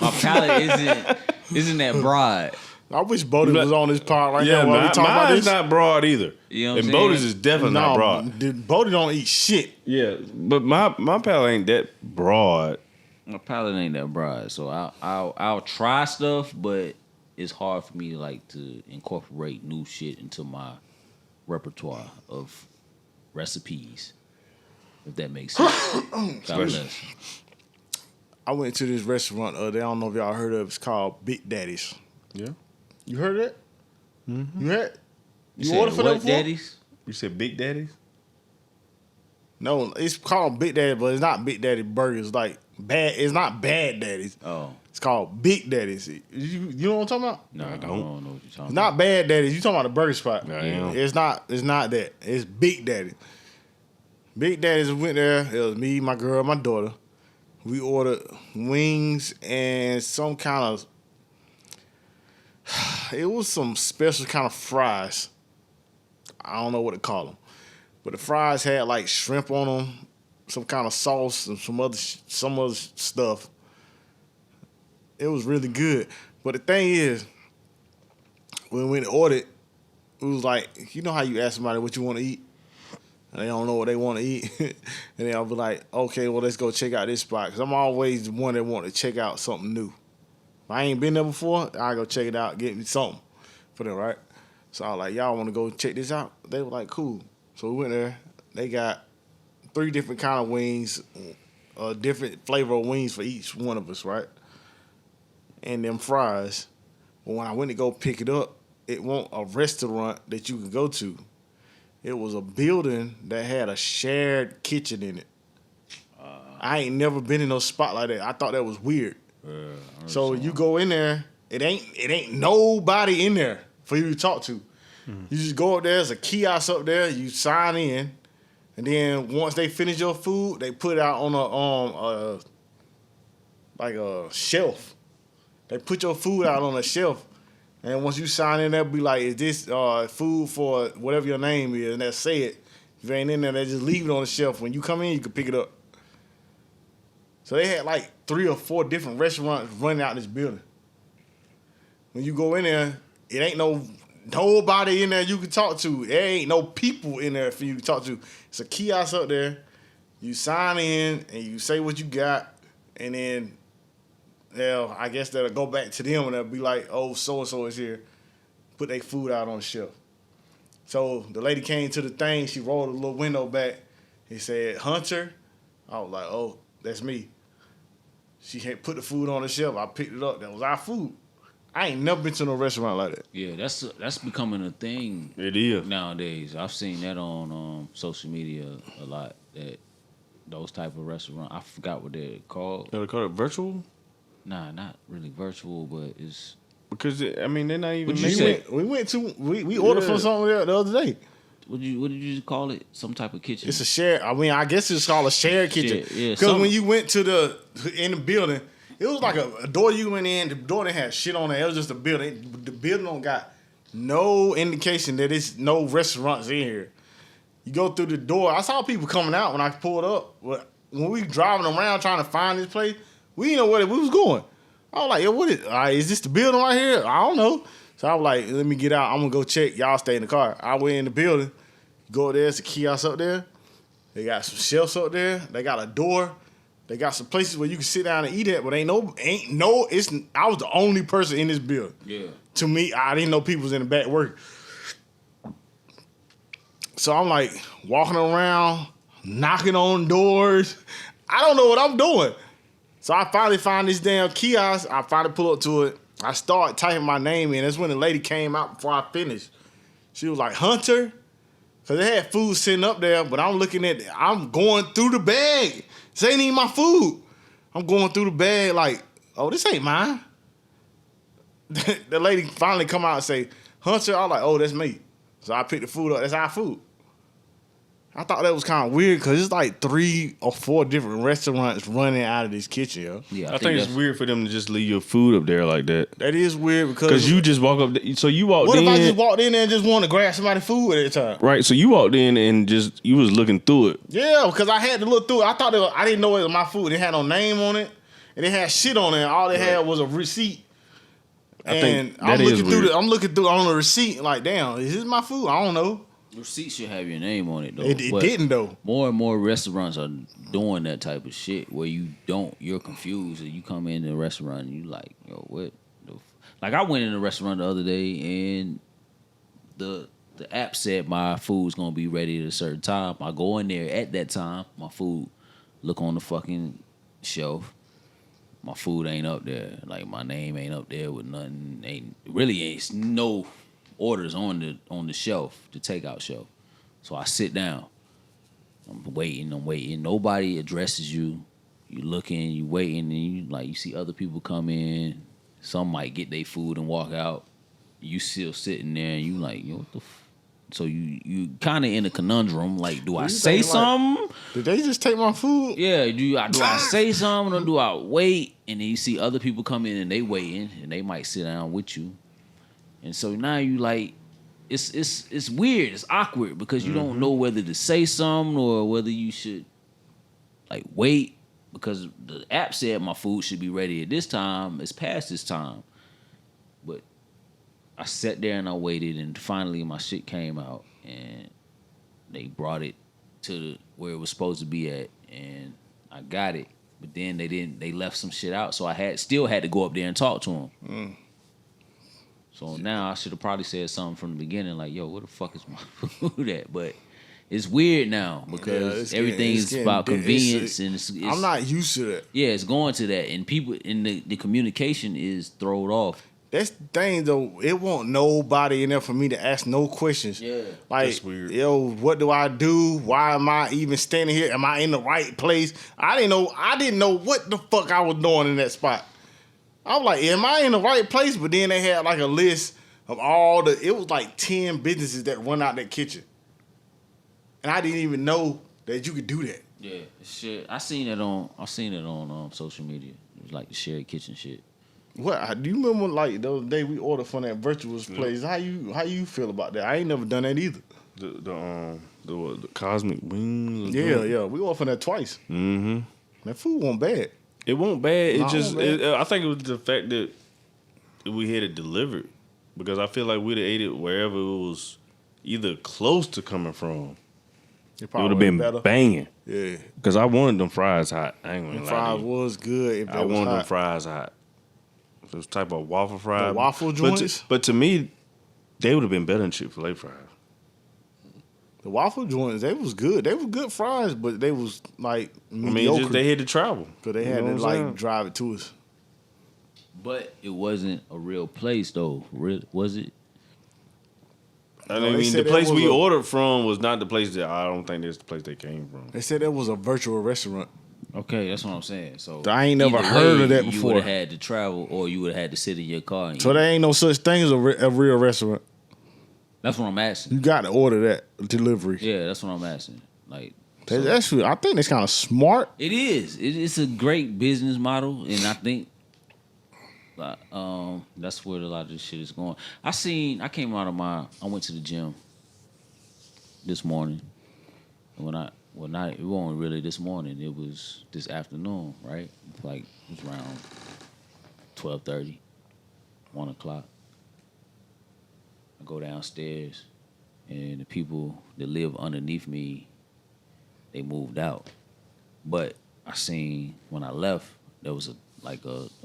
my palate isn't that broad. I wish Bodie was on this pod right now while we talking about this. Mine's not broad either. You know what and I'm saying? Bodie's is definitely not broad. Bodie don't eat shit. Yeah, but my palate ain't that broad. My palate ain't that broad, so I'll try stuff, but it's hard for me to incorporate new shit into my repertoire of recipes. If that makes sense. God bless. I went to this restaurant the other day. I don't know if y'all heard of it. It's called Big Daddy's. Yeah. You heard of that? Mm-hmm. You heard? You said ordered for what, that before? Daddies? You said Big Daddy's? No, it's called Big Daddy, but it's not Big Daddy Burgers. Like bad. It's not Bad Daddy's. Oh. It's called Big Daddy's. You know what I'm talking about? No, I don't know what you're talking It's about. not Bad Daddy's. You talking about the burger spot? I am. It's not. It's not that. It's Big Daddy. Big Daddy's went there. It was me, my girl, my daughter. We ordered wings and some kind of. It was some special kind of fries. I don't know what to call them, but the fries had like shrimp on them, some kind of sauce and some other stuff. It was really good. But the thing is, when we ordered, it was like, you know how you ask somebody what you want to eat? And they don't know what they want to eat. And then I'll be like, okay, well, let's go check out this spot. Because I'm always the one that want to check out something new. If I ain't been there before, I go check it out, get me something for them, right? So I was like, y'all want to go check this out? They were like, cool. So we went there. They got 3 different kind of wings, a different flavor of wings for each one of us, right? And them fries. But when I went to go pick it up, it wasn't a restaurant that you could go to. It was a building that had a shared kitchen in it. I ain't never been in no spot like that. I thought that was weird. So you go in there, it ain't nobody in there for you to talk to. You just go up there, there's a kiosk up there, you sign in, and then once they finish your food, they put it out on a shelf. They put your food out on a shelf. And once you sign in, they'll be like, is this food for whatever your name is? And they'll say it. If you ain't in there, they just leave it on the shelf. When you come in, you can pick it up. So they had like 3 or 4 different restaurants running out this building. When you go in there, it ain't nobody in there you can talk to. There ain't no people in there for you to talk to. It's a kiosk up there. You sign in and you say what you got, and then I guess that'll go back to them and they'll be like, oh, so-and-so is here. Put their food out on the shelf. So the lady came to the thing. She rolled a little window back. He said, Hunter. I was like, oh, that's me. She had put the food on the shelf. I picked it up. That was our food. I ain't never been to no restaurant like that. Yeah, that's becoming a thing. It is nowadays. I've seen that on social media a lot. That those type of restaurants. I forgot what they're called. They call it virtual? Nah, not really virtual, but it's because they're not even. We ordered from somewhere the other day. What did you call it? Some type of kitchen. It's a shared. I guess it's called a shared kitchen. Yeah. Because when you went in the building, it was like a door you went in. The door didn't have shit on it. It was just a building. The building don't got no indication that it's no restaurants in here. You go through the door. I saw people coming out when I pulled up. When we driving around trying to find this place, we didn't know where we was going. I was like, yo, is this the building right here? I don't know. So I was like, let me get out. I'm going to go check. Y'all stay in the car. I went in the building. Go there. It's a kiosk up there. They got some shelves up there. They got a door. They got some places where you can sit down and eat at, but I was the only person in this building. Yeah. To me, I didn't know people was in the back working. So I'm like walking around, knocking on doors. I don't know what I'm doing. So I finally find this damn kiosk. I finally pull up to it. I start typing my name in. That's when the lady came out before I finished. She was like, Hunter? Because they had food sitting up there, but I'm going through the bag. This ain't even my food. I'm going through the bag like, oh, this ain't mine. The lady finally come out and say, Hunter? I was like, oh, that's me. So I picked the food up. That's our food. I thought that was kind of weird because it's like 3 or 4 different restaurants running out of this kitchen, yo. Yeah, I think it's weird for them to just leave your food up there like that. That is weird because you just walk up. So you walked in. What if I just walked in there and just wanted to grab somebody's food at the time? Right. So you walked in and you was looking through it. Yeah, because I had to look through it. I didn't know it was my food. It had no name on it, and it had shit on it. All they had was a receipt. And I'm looking through on the receipt, like, damn, is this my food? I don't know. Receipt should have your name on it though. It didn't though. More and more restaurants are doing that type of shit where you're confused and you come in the restaurant and you like, yo, what? Like I went in a restaurant the other day and the app said my food's gonna be ready at a certain time. I go in there at that time, my food look on the fucking shelf. My food ain't up there. Like my name ain't up there with nothing. Ain't no orders on the shelf, the takeout shelf. So I sit down. I'm waiting. Nobody addresses you. You looking, you waiting, and you see other people come in. Some might get their food and walk out. You still sitting there, and you like, yo, what the So you kind of in a conundrum. Like, do I say something? Did they just take my food? Yeah. Do I say something or do I wait? And then you see other people come in and they waiting, and they might sit down with you. And so now you like, it's weird. It's awkward because you don't know whether to say something or whether you should like wait because the app said my food should be ready at this time. It's past this time, but I sat there and I waited, and finally my shit came out, and they brought it to where it was supposed to be at, and I got it. But then they left some shit out, so I still had to go up there and talk to them. So now I should have probably said something from the beginning, like, yo, where the fuck is my food at? But it's weird now because everything is about convenience. And it's I'm not used to that. Yeah, it's going to that. And people, and the communication is thrown off. That's the thing, though. It won't nobody in there for me to ask no questions. Yeah. Like, that's weird. Yo, what do I do? Why am I even standing here? Am I in the right place? I didn't know what the fuck I was doing in that spot. I was like, am I in the right place? But then they had like a list of it was like 10 businesses that run out that kitchen. And I didn't even know that you could do that. Yeah, shit. I seen it on social media. It was like the shared kitchen shit. What do you remember like the other day we ordered from that virtual place? How you feel about that? I ain't never done that either. The cosmic wings. Yeah. We ordered from that twice. Mm-hmm. That food wasn't bad. It wasn't bad. No, I think it was the fact that we had it delivered because I feel like we'd have ate it wherever it was either close to coming from. It would have been better. Banging. Yeah. Because I wanted them fries hot. I ain't gonna lie. Fries was good. I wanted them fries hot. If it was type of waffle fry. The waffle joints? But to me, they would have been better than Chick-fil-A fries. The waffle joints, they was good. They were good fries, but they was like mediocre. They had to travel. Because they had to like drive it to us. But it wasn't a real place though, was it? I mean, the place we ordered from was not the place that I don't think that's the place they came from. They said it was a virtual restaurant. Okay, that's what I'm saying. So I ain't never heard of that before. You would have had to travel, or you would have had to sit in your car. So there ain't no such thing as a real restaurant. That's what I'm asking. You got to order that delivery. Yeah, that's what I'm asking. Like, actually, I think that's kind of smart. It is. It's a great business model, and I think that's where a lot of this shit is going. I went to the gym this morning. It wasn't really this morning. It was this afternoon, right? Like it was around 12:30, 1 o'clock. I go downstairs, and the people that live underneath me, they moved out. But I seen when I left, there was a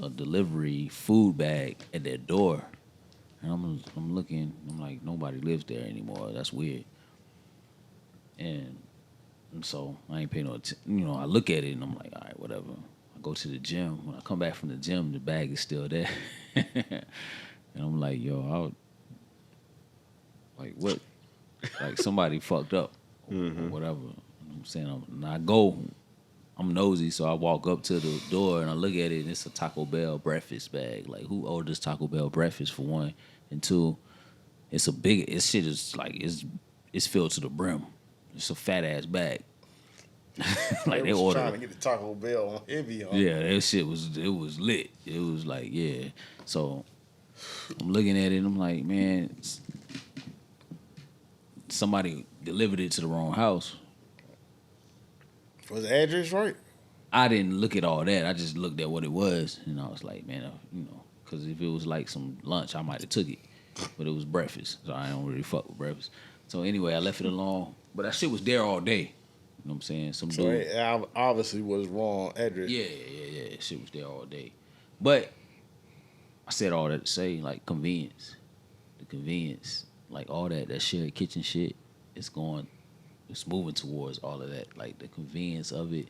delivery food bag at their door. And I'm looking, I'm like, nobody lives there anymore. That's weird. And so I ain't paying no attention. I look at it and I'm like, all right, whatever. I go to the gym. When I come back from the gym, the bag is still there. And I'm like, yo, like what? Like somebody fucked up or whatever. I'm saying, I'm nosy, so I walk up to the door and I look at it, and it's a Taco Bell breakfast bag. Like, who orders Taco Bell breakfast, for one? And two, it's shit is like, it's filled to the brim. It's a fat ass bag. Like they ordered. Trying to get the Taco Bell on heavy on. Yeah, that shit was lit. It was like, yeah. So I'm looking at it and I'm like, man, somebody delivered it to the wrong house. Was the address right? I didn't look at all that. I just looked at what it was, and I was like, man, Because if it was like some lunch, I might have took it. But it was breakfast, so I don't really fuck with breakfast. So anyway, I left it alone. But that shit was there all day. You know what I'm saying? Some So dude. it obviously was wrong address. Yeah. Shit was there all day. But I said all that to say, like, convenience. The convenience, like all that shared kitchen shit, it's moving towards all of that. Like the convenience of it.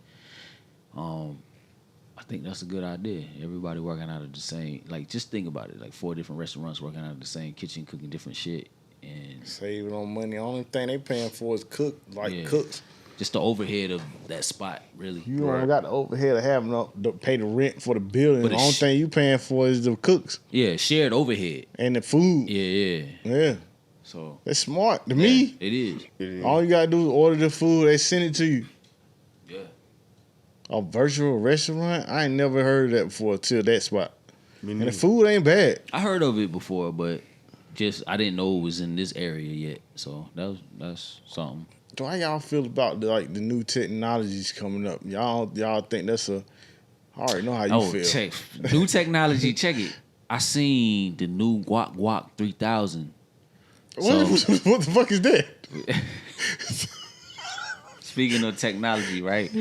I think that's a good idea. Everybody working out of the same, like, just think about it. Like 4 different restaurants working out of the same kitchen, cooking different shit. And saving on money. Only thing they paying for is cooks. Just the overhead of that spot, really. You don't got the overhead of having to pay the rent for the building. The only thing you paying for is the cooks. Yeah, shared overhead. And the food. Yeah. So that's smart to me. It is. All you gotta do is order the food, they send it to you. Yeah. A virtual restaurant? I ain't never heard of that before till that spot. And the food ain't bad. I heard of it before, but I didn't know it was in this area yet. So that's something. So how y'all feel about the new technologies coming up? Y'all think that's I already know how you feel. Check new technology. Check it. I seen the new Guac 3000. What the fuck is that? Speaking of technology, right?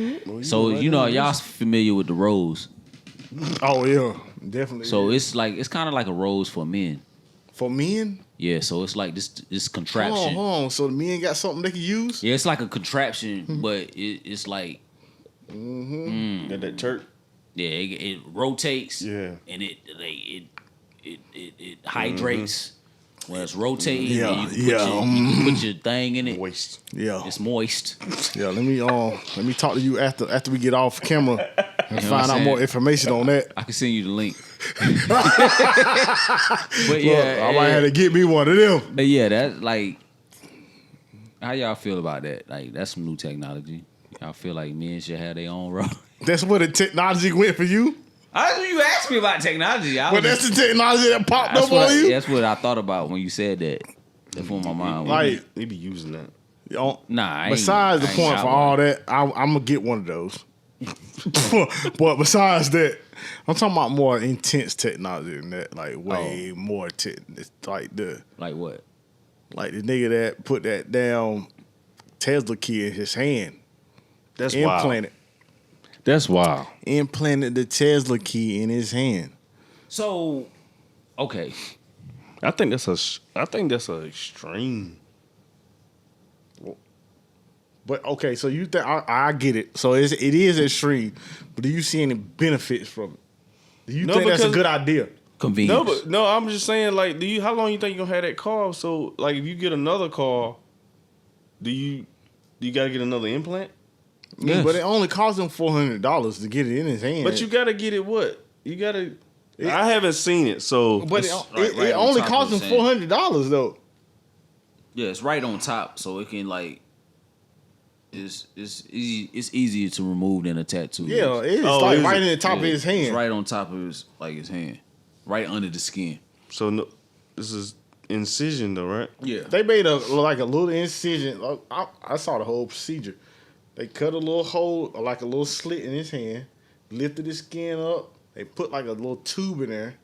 So y'all familiar with the Rose? Oh yeah, definitely. So it's kind of like a Rose for men. For men? Yeah, so it's like this contraption. Hold on. So the men got something they can use? Yeah, it's like a contraption, but it's like Got that turk. Yeah, it rotates. Yeah, and it hydrates. When it's rotating, you can put your thing in it. Moist. Yeah, it's moist. Yeah, let me talk to you after we get off camera and find out more information on that. I can send you the link. But yeah, I might have to get me one of them. But yeah, that's like, how y'all feel about that? Like, that's some new technology. Y'all feel like men should have their own role? That's where the technology went for you? You asked me about technology. That's the technology that popped up on you? That's what I thought about when you said that. That's what my mind was. Like, they be using that. Nah, besides the point for all that, I'm going to get one of those. But besides that, I'm talking about more intense technology than that. Like, way more like what? Like the nigga that put that damn Tesla key in his hand. That's implanted. Wild. That's wild. Implanted the Tesla key in his hand. So, okay. I think that's a extreme. But okay, so you think I get it. So it is extreme, but do you see any benefits from it? Do you think that's a good idea? Convenience. No, I'm just saying, like, how long you think you gonna have that car? So, like, if you get another car, do you gotta get another implant? Yes. But it only cost him $400 to get it in his hand. But you gotta get it what? You gotta. I haven't seen it, so. But it only cost him $400 though. Yeah, it's right on top, so it can like. It's easier to remove than a tattoo. Yeah, it's right in the top of his hand. It's right on top of his hand, right under the skin. So no, this is incision though, right? Yeah, they made a little incision. I saw the whole procedure. They cut a little hole, like a little slit in his hand, lifted his skin up. They put like a little tube in there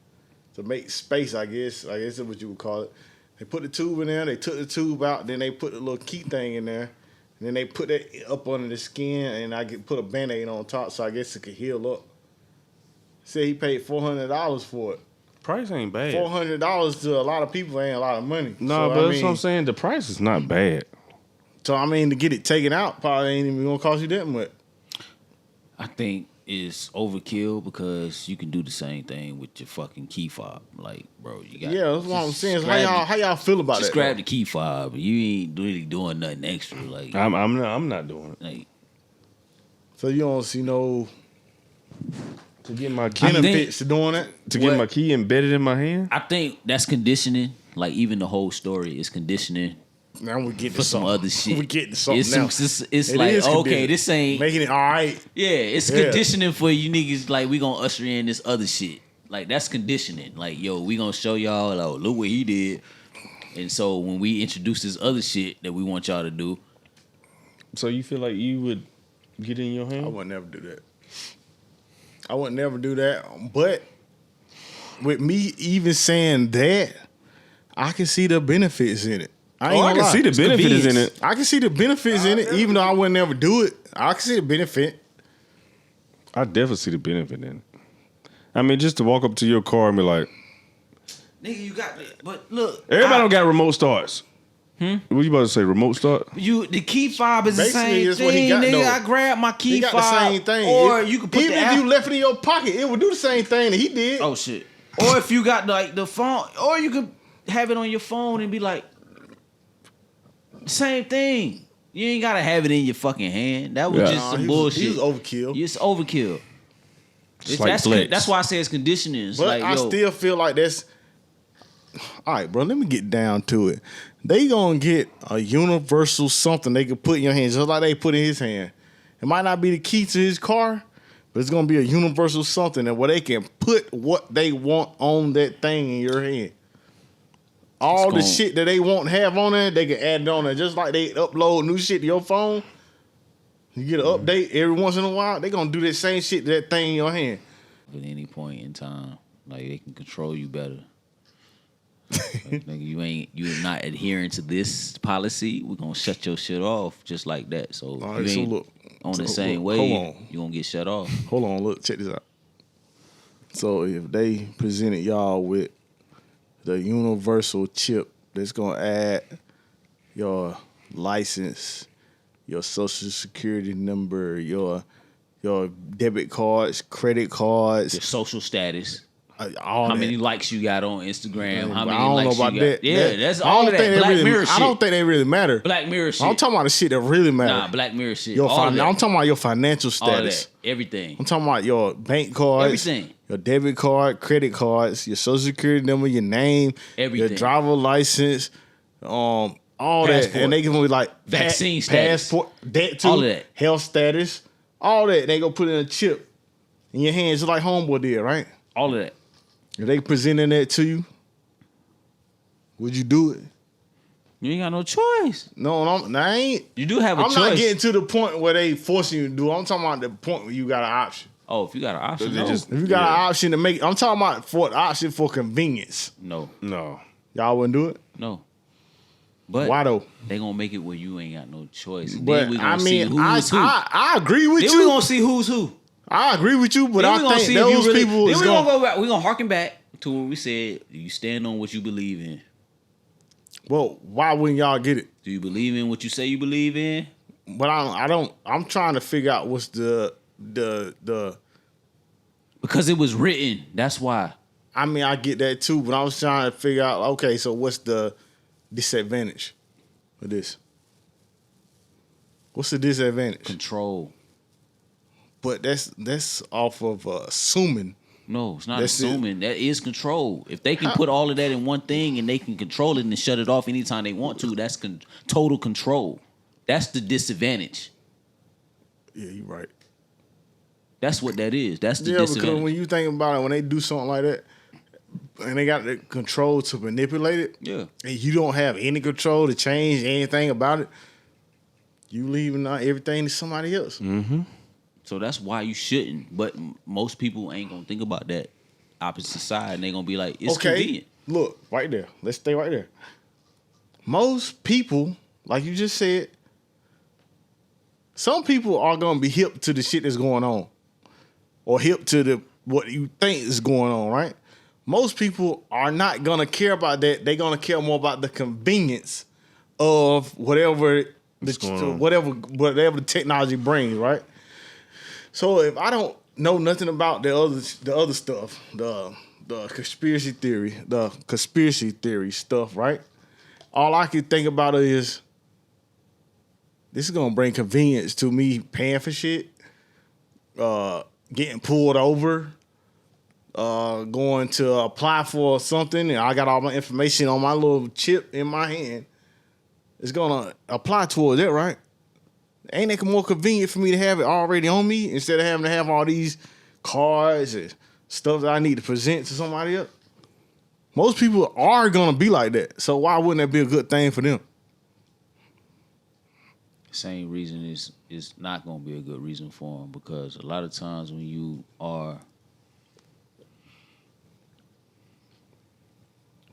to make space, I guess that's what you would call it. They put the tube in there, they took the tube out, then they put the little key thing in there, and then they put that up under the skin, and put a Band-Aid on top so I guess it could heal up. Said he paid $400 for it. Price ain't bad. $400 to a lot of people ain't a lot of money. No, but that's what I'm saying. The price is not bad. So, I mean, to get it taken out probably ain't even going to cost you that much. I think it's overkill because you can do the same thing with your fucking key fob. Like, bro, you got. Yeah, that's what I'm saying. How y'all feel about that? Just grab the key fob. You ain't really doing nothing extra. Like, I'm not doing it. Like, so you don't see no to get my key benefits to doing it? To get my key embedded in my hand? I think that's conditioning. Like, even the whole story is conditioning. Now we get for some other shit. We get to something else. It's like, okay, this ain't making it all right. Yeah, it's conditioning for you niggas. Like, we gonna usher in this other shit. Like, that's conditioning. Like, yo, we gonna show y'all. Like, look what he did. And so when we introduce this other shit that we want y'all to do, so you feel like you would get in your hand? I would never do that. But with me even saying that, I can see the benefits in it. I can see the benefits in it. I can see the benefits in it, even though I would never do it. I can see the benefit. I definitely see the benefit in it. I mean, just to walk up to your car and be like, nigga, you got it. But look, everybody don't got remote starts. What you about to say? Remote start? The key fob is Basically, the it's same what he thing, got, nigga. though. I grabbed my key He got fob, the same thing. or you could put even if you left it in your pocket, it would do the same thing that he did. Oh shit! Or if you got like the phone, or you could have it on your phone and be like, same thing. You ain't gotta have it in your fucking hand. That was just some bullshit. He was overkill. It's overkill. That's why I say it's conditioning. It's but like, I still feel like that's all right, bro. Let me get down to it. They gonna get a universal something they can put in your hand, just like they put in his hand. It might not be the key to his car, but it's gonna be a universal something that where they can put what they want on that thing in your hand. All the shit that they won't have on there, they can add it on there. Just like they upload new shit to your phone. You get an update every once in a while, they gonna do that same shit to that thing in your hand. At any point in time, like they can control you better. Like, nigga, you're not adhering to this policy. We're gonna shut your shit off just like that. So Right, you ain't look, on the same hold way, on. you gonna get shut off. Hold on, look, check this out. So if they presented y'all with the universal chip that's gonna add your license, your social security number, your debit cards, credit cards, Your social status. all How that. many likes you got on Instagram? How many I don't likes know about you got? that. Yeah, that's all of that. Black Mirror shit. I don't think they really matter. Black Mirror shit. I'm talking about the shit that really matter. Nah, Black Mirror shit. I'm all of that. talking about your financial All of status. that. Everything. I'm talking about your bank cards, Everything. your debit card, credit cards, your social security number, your name, Everything. your driver license, all Passport. that, and they can be like Vaccine status. passport, that too, All of that. health status, all that. They go put in a chip in your hands, just like Homeboy did, right? All of that. If they presenting that to you, would you do it? You ain't got no choice. No, I ain't. You do have a choice. I'm not getting to the point where they forcing you to do it. I'm talking about the point where you got an option. Oh, if you got an option, They no. just- If you got an option to make, I'm talking about for an option for convenience. no. No. Y'all wouldn't do it? No. But Why though? they gonna make it where you ain't got no choice. And But then we gonna I see mean, who's who. I agree with Then you. we gonna see who's who. I agree with you, but Then I we gonna think see if you those really, people then is we gonna gonna go back. We gonna harken back to what we said. Do you stand on what you believe in? Well, why wouldn't y'all get it? Do you believe in what you say you believe in? But I don't. I'm trying to figure out what's the. Because it was written. That's why. I mean, I get that too, but I was trying to figure out. Okay, so what's the disadvantage of this? What's the disadvantage? Control. But that's off of assuming. No, it's not That's it. assuming. That is control. If they can put all of that in one thing and they can control it and shut it off anytime they want to, that's total control. That's the disadvantage. Yeah, you're right. That's what that is. That's the Yeah, because disadvantage. when you think about it, when they do something like that, and they got the control to manipulate it, Yeah. and you don't have any control to change anything about it, you leaving out everything to somebody else. Mm-hmm. So that's why you shouldn't. But most people ain't gonna think about that opposite side, and they gonna be like, "It's convenient." Look, right there. Let's stay right there. Most people, like you just said, some people are gonna be hip to the shit that's going on, or hip to the what you think is going on, right? Most people are not gonna care about that. They're gonna care more about the convenience of whatever the technology brings, right? So if I don't know nothing about the other stuff, the conspiracy theory stuff, right? All I can think about is this is gonna bring convenience to me paying for shit, getting pulled over, going to apply for something, and I got all my information on my little chip in my hand. It's gonna apply towards that, right? Ain't it more convenient for me to have it already on me instead of having to have all these cards and stuff that I need to present to somebody else? Most people are gonna be like that. So why wouldn't that be a good thing for them? Same reason is not gonna be a good reason for them, because a lot of times when you are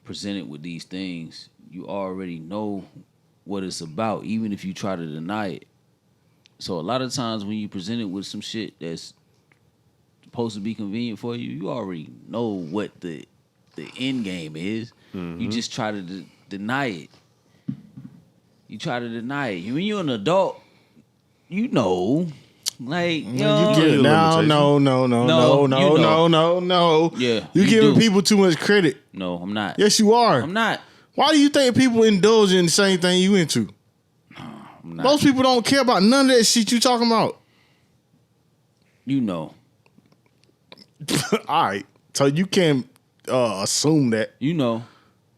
presented with these things, you already know what it's about, even if you try to deny it. So a lot of times when you presented with some shit that's supposed to be convenient for you, you already know what the end game is. Mm-hmm. You just try to deny it. You try to deny it. When you're an adult, you know. Like, you know, no. Yeah, you giving people too much credit. No, I'm not. Yes, you are. I'm not. Why do you think people indulge in the same thing you into? No, I'm not. Most people don't care about none of that shit you talking about. You know. All right, so you can't assume that. You know.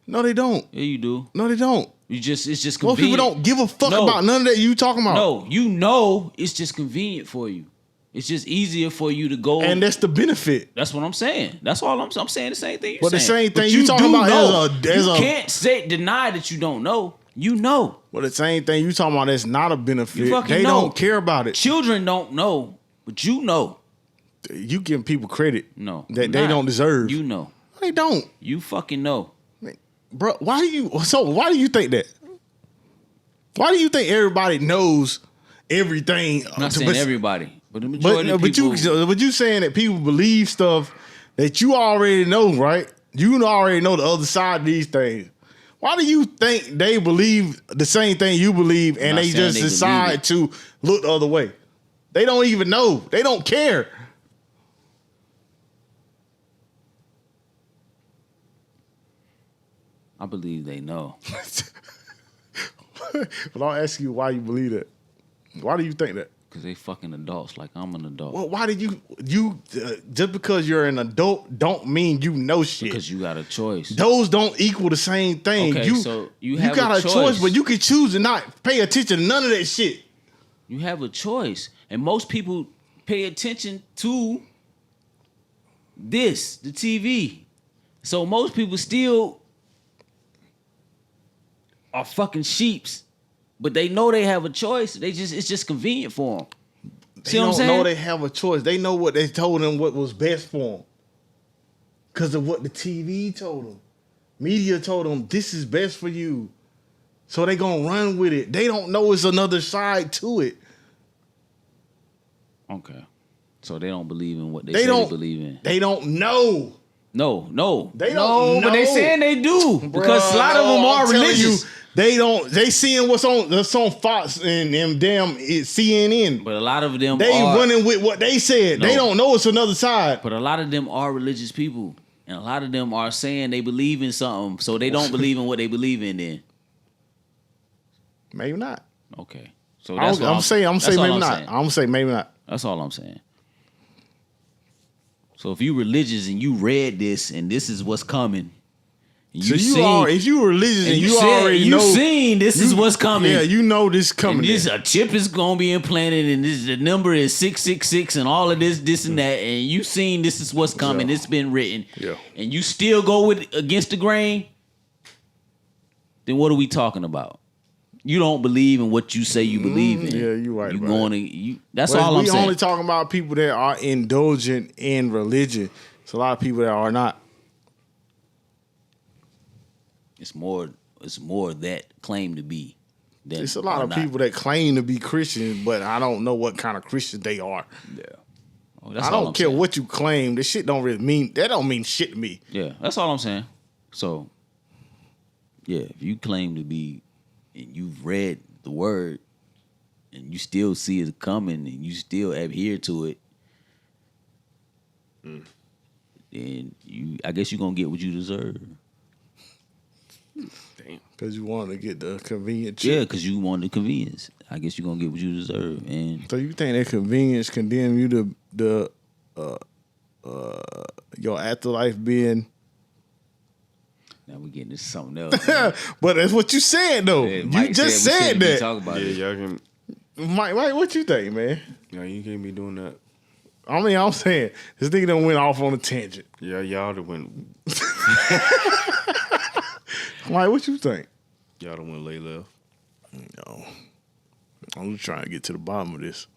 No, they don't. Yeah, you do. No, they don't. It's just convenient. Most people don't give a fuck about none of that you talking about. No, you know it's just convenient for you. It's just easier for you to go. And that's the benefit. That's what I'm saying. That's all I'm saying the same thing you're saying. The same thing you talking about you can't deny that you don't know. You know. Well, the same thing you talking about that's not a benefit. They know. don't care about it. Children don't know, but you know. You giving people credit that they don't deserve. You know. They don't. You fucking know. Bro, why do you think that? Why do you think everybody knows everything? I'm not saying everybody, but the majority of people. But you saying that people believe stuff that you already know, right? You already know the other side of these things. Why do you think they believe the same thing you believe and they just decide to look the other way? They don't even know. They don't care. I believe they know. But I'll ask you why you believe that. Why do you think that? Because they fucking adults like I'm an adult. Well, why did you just because you're an adult don't mean you know shit. Because you got a choice. Those don't equal the same thing. Okay, so you have got a choice, but you can choose to not pay attention to none of that shit. You have a choice. And most people pay attention to the TV. So most people still are fucking sheeps, but they know they have a choice. It's just convenient for them. See what I'm saying? They don't know they have a choice. They know what they told them what was best for them because of what the TV told them. Media told them this is best for you, so they gonna run with it. They don't know it's another side to it. Okay, so they don't believe in what they say they believe in. They don't know. No, they don't know. But they saying they do because a lot of them are religious. They seeing what's on Fox and them damn CNN. But a lot of them they running with what they said. They don't know it's another side. But a lot of them are religious people, and a lot of them are saying they believe in something, so they don't believe in what they believe in. Then maybe not. Okay, so that's I'm saying maybe not. I'm gonna say maybe not. That's all I'm saying. So if you religious and you read this and this is what's coming, if you religious and you already know, you seen this is what's coming. Yeah, you know this coming. And a chip is gonna be implanted, and the number is 666, and all of this and that, and you seen this is what's coming. Yeah. It's been written. Yeah. And you still go against the grain. Then what are we talking about? You don't believe in what you say you believe in. Yeah, you're right. That's all I'm saying. We only talking about people that are indulgent in religion. It's a lot of people that are not. It's more that claim to be. It's a lot of people that claim to be Christians, but I don't know what kind of Christians they are. Yeah. I don't care what you claim. This shit don't really mean. That don't mean shit to me. Yeah, that's all I'm saying. So, yeah, if you claim to be, and you've read the word, and you still see it coming, and you still adhere to it, then I guess you're gonna get what you deserve. Damn. Because you wanted to get the convenience. Yeah, because you wanted the convenience. I guess you're gonna get what you deserve. And so you think that convenience condemn you to your afterlife being? Now we're getting into something else. But that's what you said though. Yeah, you just said that. Talk about y'all can. Mike, what you think, man? Yeah, you can't be doing that. I mean, I'm saying this nigga done went off on a tangent. Yeah, y'all done went. Mike, what you think? Y'all done went lay left. No, I'm just trying to get to the bottom of this.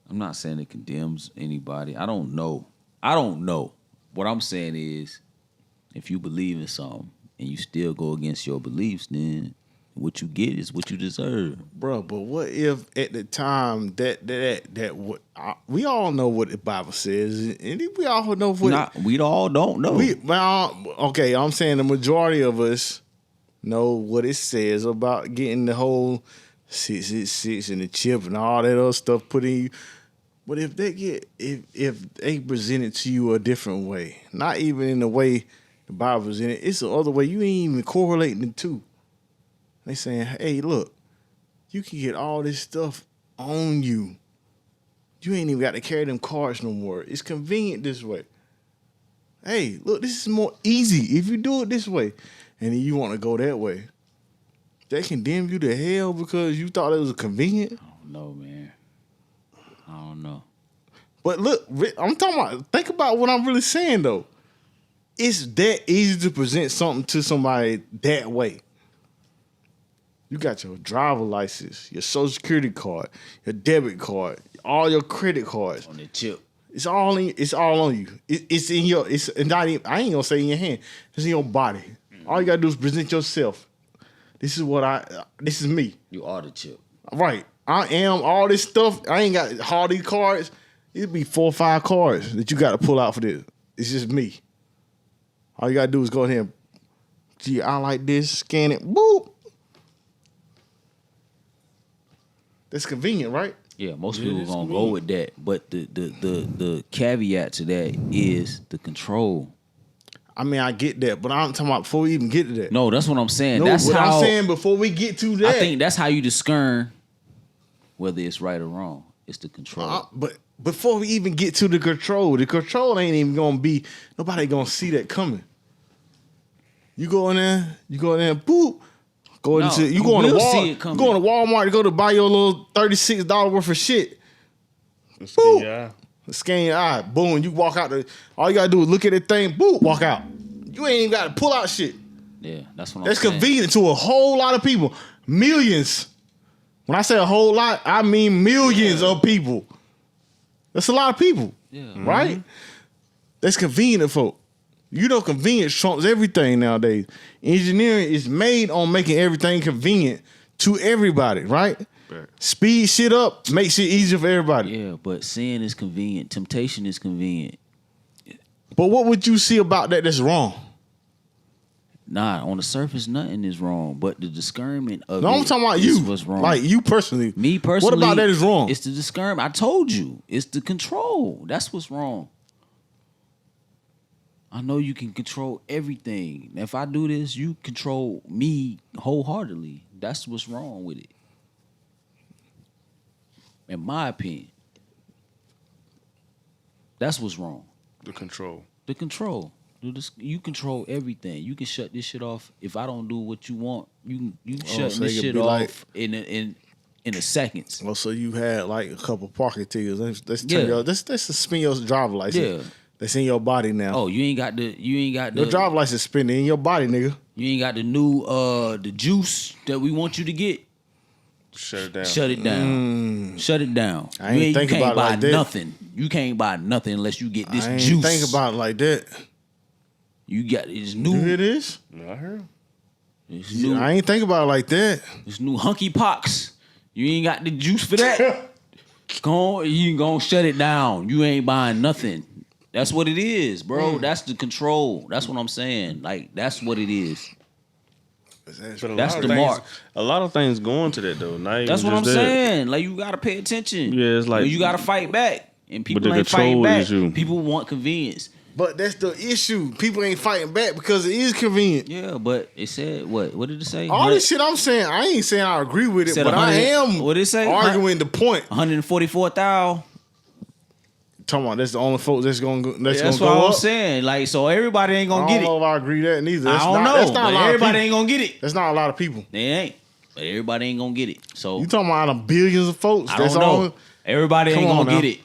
I'm not saying it condemns anybody. I don't know. What I'm saying is, if you believe in something, and you still go against your beliefs, then what you get is what you deserve. Bro, but what if at the time we all know what the Bible says, and we all know what We all don't know. Okay, I'm saying the majority of us know what it says about getting the whole 666 and the chip and all that other stuff put in you. But if they present it to you a different way, not even in the way the Bible presented, it's the other way. You ain't even correlating the two. They saying, hey, look, you can get all this stuff on you. You ain't even got to carry them cards no more. It's convenient this way. Hey, look, this is more easy if you do it this way. And then you want to go that way. They condemn you to hell because you thought it was convenient? I don't know, man. I don't know. But look, I'm talking about, think about what I'm really saying, though. It's that easy to present something to somebody that way. You got your driver license, your social security card, your debit card, all your credit cards. On the chip. It's all on you. It's in your, it's not even, I ain't gonna say in your hand. It's in your body. All you gotta do is present yourself. This is me. You are the chip. Right. I am all this stuff. I ain't got all these cards. It'd be 4 or 5 cards that you gotta pull out for this. It's just me. All you gotta do is go ahead and, gee, I like this, scan it, boop. That's convenient, right? Yeah, most people gonna go with that. But the caveat to that is the control. I mean, I get that, but I'm talking about before we even get to that. No, that's what I'm saying. No, that's but how I'm saying before we get to that. I think that's how you discern whether it's right or wrong. It's the control. But before we even get to the control ain't even gonna be, nobody gonna see that coming. You go in there, boop. You go to Walmart to go to buy your little $36 worth of shit. Scan your eye. Boom. You walk out. All you gotta do is look at that thing. Boom. Walk out. You ain't even gotta pull out shit. Yeah, that's what I'm saying. That's convenient to a whole lot of people. Millions. When I say a whole lot, I mean millions of people. That's a lot of people. Yeah. Right? That's convenient to folk. You know, convenience trumps everything nowadays. Engineering is made on making everything convenient to everybody, right? Speed shit up, make shit easier for everybody. Yeah, but sin is convenient. Temptation is convenient. But what would you see about that that's wrong? Nah, on the surface, nothing is wrong. But the discernment of I'm talking about you. What's wrong. Like you personally. Me personally. What about that is wrong? It's the discernment. I told you. It's the control. That's what's wrong. I know you can control everything. If I do this, you control me wholeheartedly. That's what's wrong with it. In my opinion. That's what's wrong. The control. The control. You control everything. You can shut this shit off. If I don't do what you want, you can shut this shit off in a seconds. Well, so you had like a couple parking tickets. Let's suspend your driver license. Yeah. That's in your body now. Oh, you ain't got the Your driver license suspended in your body, nigga. You ain't got the new the juice that we want you to get. Shut it down. Shut it down. Shut it down. I ain't think about it like that. Nothing. You can't buy nothing unless you get this juice. I ain't think about it like that. You got it's new. You hear this? No, I heard. It's new. I ain't think about it like that. It's new hunky pox. You ain't got the juice for that. You gonna shut it down. You ain't buying nothing. That's what it is, bro. That's the control. That's what I'm saying. Like, that's what it is. That's the mark. A lot of things go into that, though. That's what I'm saying. Like, you got to pay attention. Yeah, it's like... You got to fight back. And people ain't fighting back. People want convenience. But that's the issue. People ain't fighting back because it is convenient. Yeah, but it said, what? What did it say? All this shit I'm saying, I ain't saying I agree with it, but I am what did it say? Arguing the point. 144,000. Talking about that's the only folks that's gonna go. That's what I'm saying. Like, so everybody ain't gonna get it. I don't know if I agree that neither. I don't know. That's not a lot everybody ain't gonna get it. That's not a lot of people. They ain't. But everybody ain't gonna get it. So you talking about billions of folks? I don't know. Everybody ain't gonna get it.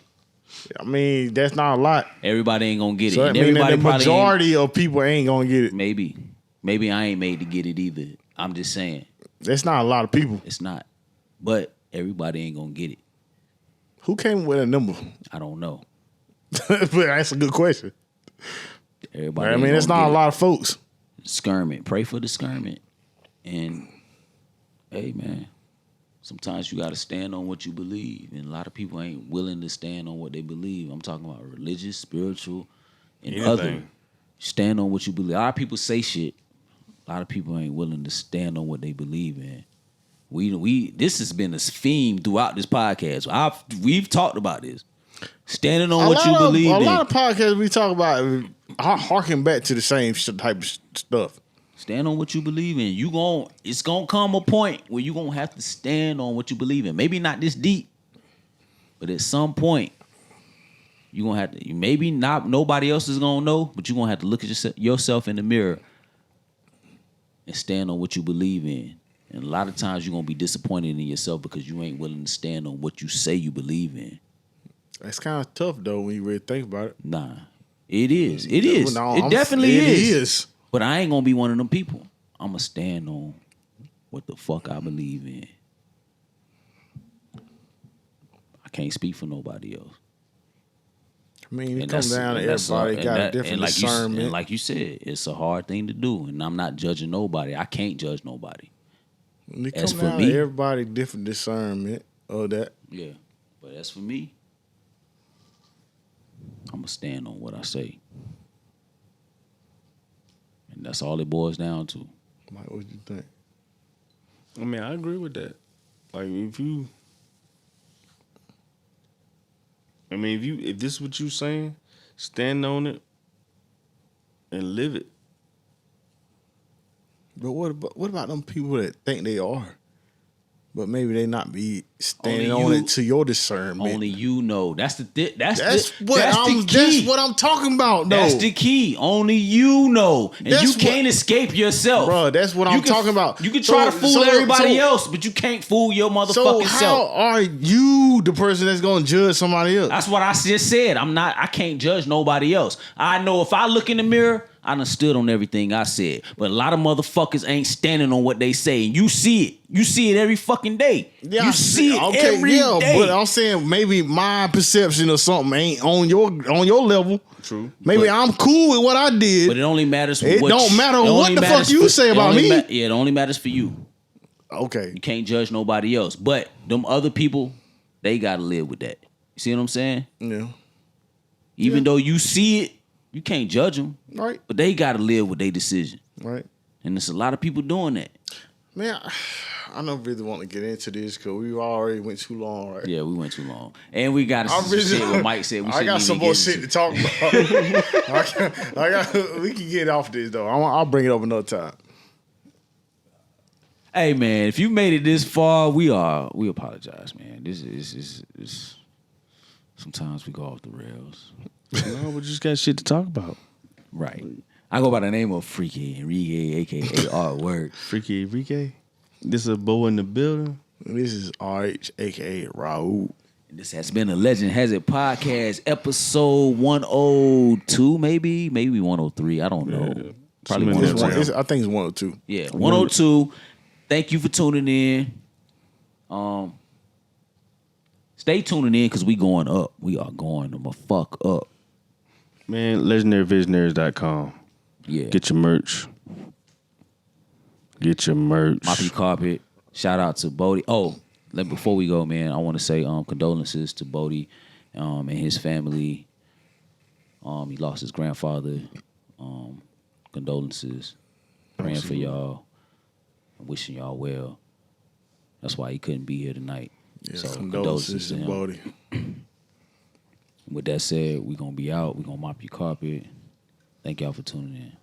I mean, that's not a lot. Everybody ain't gonna get it. So and everybody the majority of people ain't gonna get it. Maybe I ain't made to get it either. I'm just saying. That's not a lot of people. It's not. But everybody ain't gonna get it. Who came with a number? I don't know. But that's a good question. Everybody. I mean, it's not a lot of folks. discernment. Pray for discernment. And hey, man, sometimes you got to stand on what you believe. And a lot of people ain't willing to stand on what they believe. I'm talking about religious, spiritual, and other. Stand on what you believe. A lot of people say shit. A lot of people ain't willing to stand on what they believe in. This has been a theme throughout this podcast. We've talked about this. Standing on what you believe in. A lot of podcasts we talk about harking back to the same type of stuff. Stand on what you believe in. It's gonna come a point where you gonna have to stand on what you believe in. Maybe not this deep, but at some point, you gonna have to. Maybe not. Nobody else is gonna know, but you are gonna have to look at yourself in the mirror and stand on what you believe in. And a lot of times you're gonna be disappointed in yourself because you ain't willing to stand on what you say you believe in. That's kind of tough though when you really think about it. Nah, it is. It is. No, it definitely is. But I ain't gonna be one of them people. I'm gonna stand on what the fuck I believe in. I can't speak for nobody else. I mean, it comes down to everybody got a different discernment. And like you said, it's a hard thing to do, and I'm not judging nobody. I can't judge nobody. As for me, everybody different discernment of that. Yeah, but as for me, I'm gonna stand on what I say, and that's all it boils down to. Mike, what do you think? I mean, I agree with that. Like, if this is what you saying, stand on it and live it. But what about them people that think they are, but maybe they not be standing on it to your discernment? Only you know. That's the key. That's what I'm talking about, though. That's the key. Only you know, and you can't escape yourself, bro. That's what I'm talking about. You can try to fool everybody else, but you can't fool your motherfucking self. So how are you the person that's gonna judge somebody else? That's what I just said. I can't judge nobody else. I know if I look in the mirror, I done stood on everything I said. But a lot of motherfuckers ain't standing on what they say. And you see it. You see it every fucking day. Yeah, you see it every day. But I'm saying maybe my perception of something ain't on your level. True. Maybe I'm cool with what I did. But it only matters It don't matter what the fuck you say about me. It only matters for you. Okay. You can't judge nobody else. But them other people, they gotta live with that. You see what I'm saying? Yeah. Even though you see it, you can't judge them. Right. But they got to live with their decision. Right. And there's a lot of people doing that. Man, I don't really want to get into this because we already went too long, right? Yeah, we went too long. And we got to say what Mike said. I got some more shit to talk about. We can get off this, though. I'll bring it up another time. Hey, man, if you made it this far, we apologize, man. This is sometimes we go off the rails. No, we just got shit to talk about. Right. I go by the name of Freaky Enrique, a.k.a. Artwork. Freaky Enrique. This is a boy in the building. This is RH, a.k.a. Raul. This has been a Legend Has It podcast, episode 102, maybe 103. I don't know. Yeah. Probably 102. I think it's 102. Yeah, 102. Thank you for tuning in. Stay tuning in because we going up. We are going the fuck up. Man, legendaryvisionaries.com. Yeah. Get your merch. Moppy Carpet. Shout out to Bodie. Oh, before we go, man, I want to say condolences to Bodie and his family. He lost his grandfather. Condolences. Praying for y'all. Wishing y'all well. That's why he couldn't be here tonight. Yeah, so condolences to Bodie. With that said, we're going to be out. We're going to mop your carpet. Thank y'all for tuning in.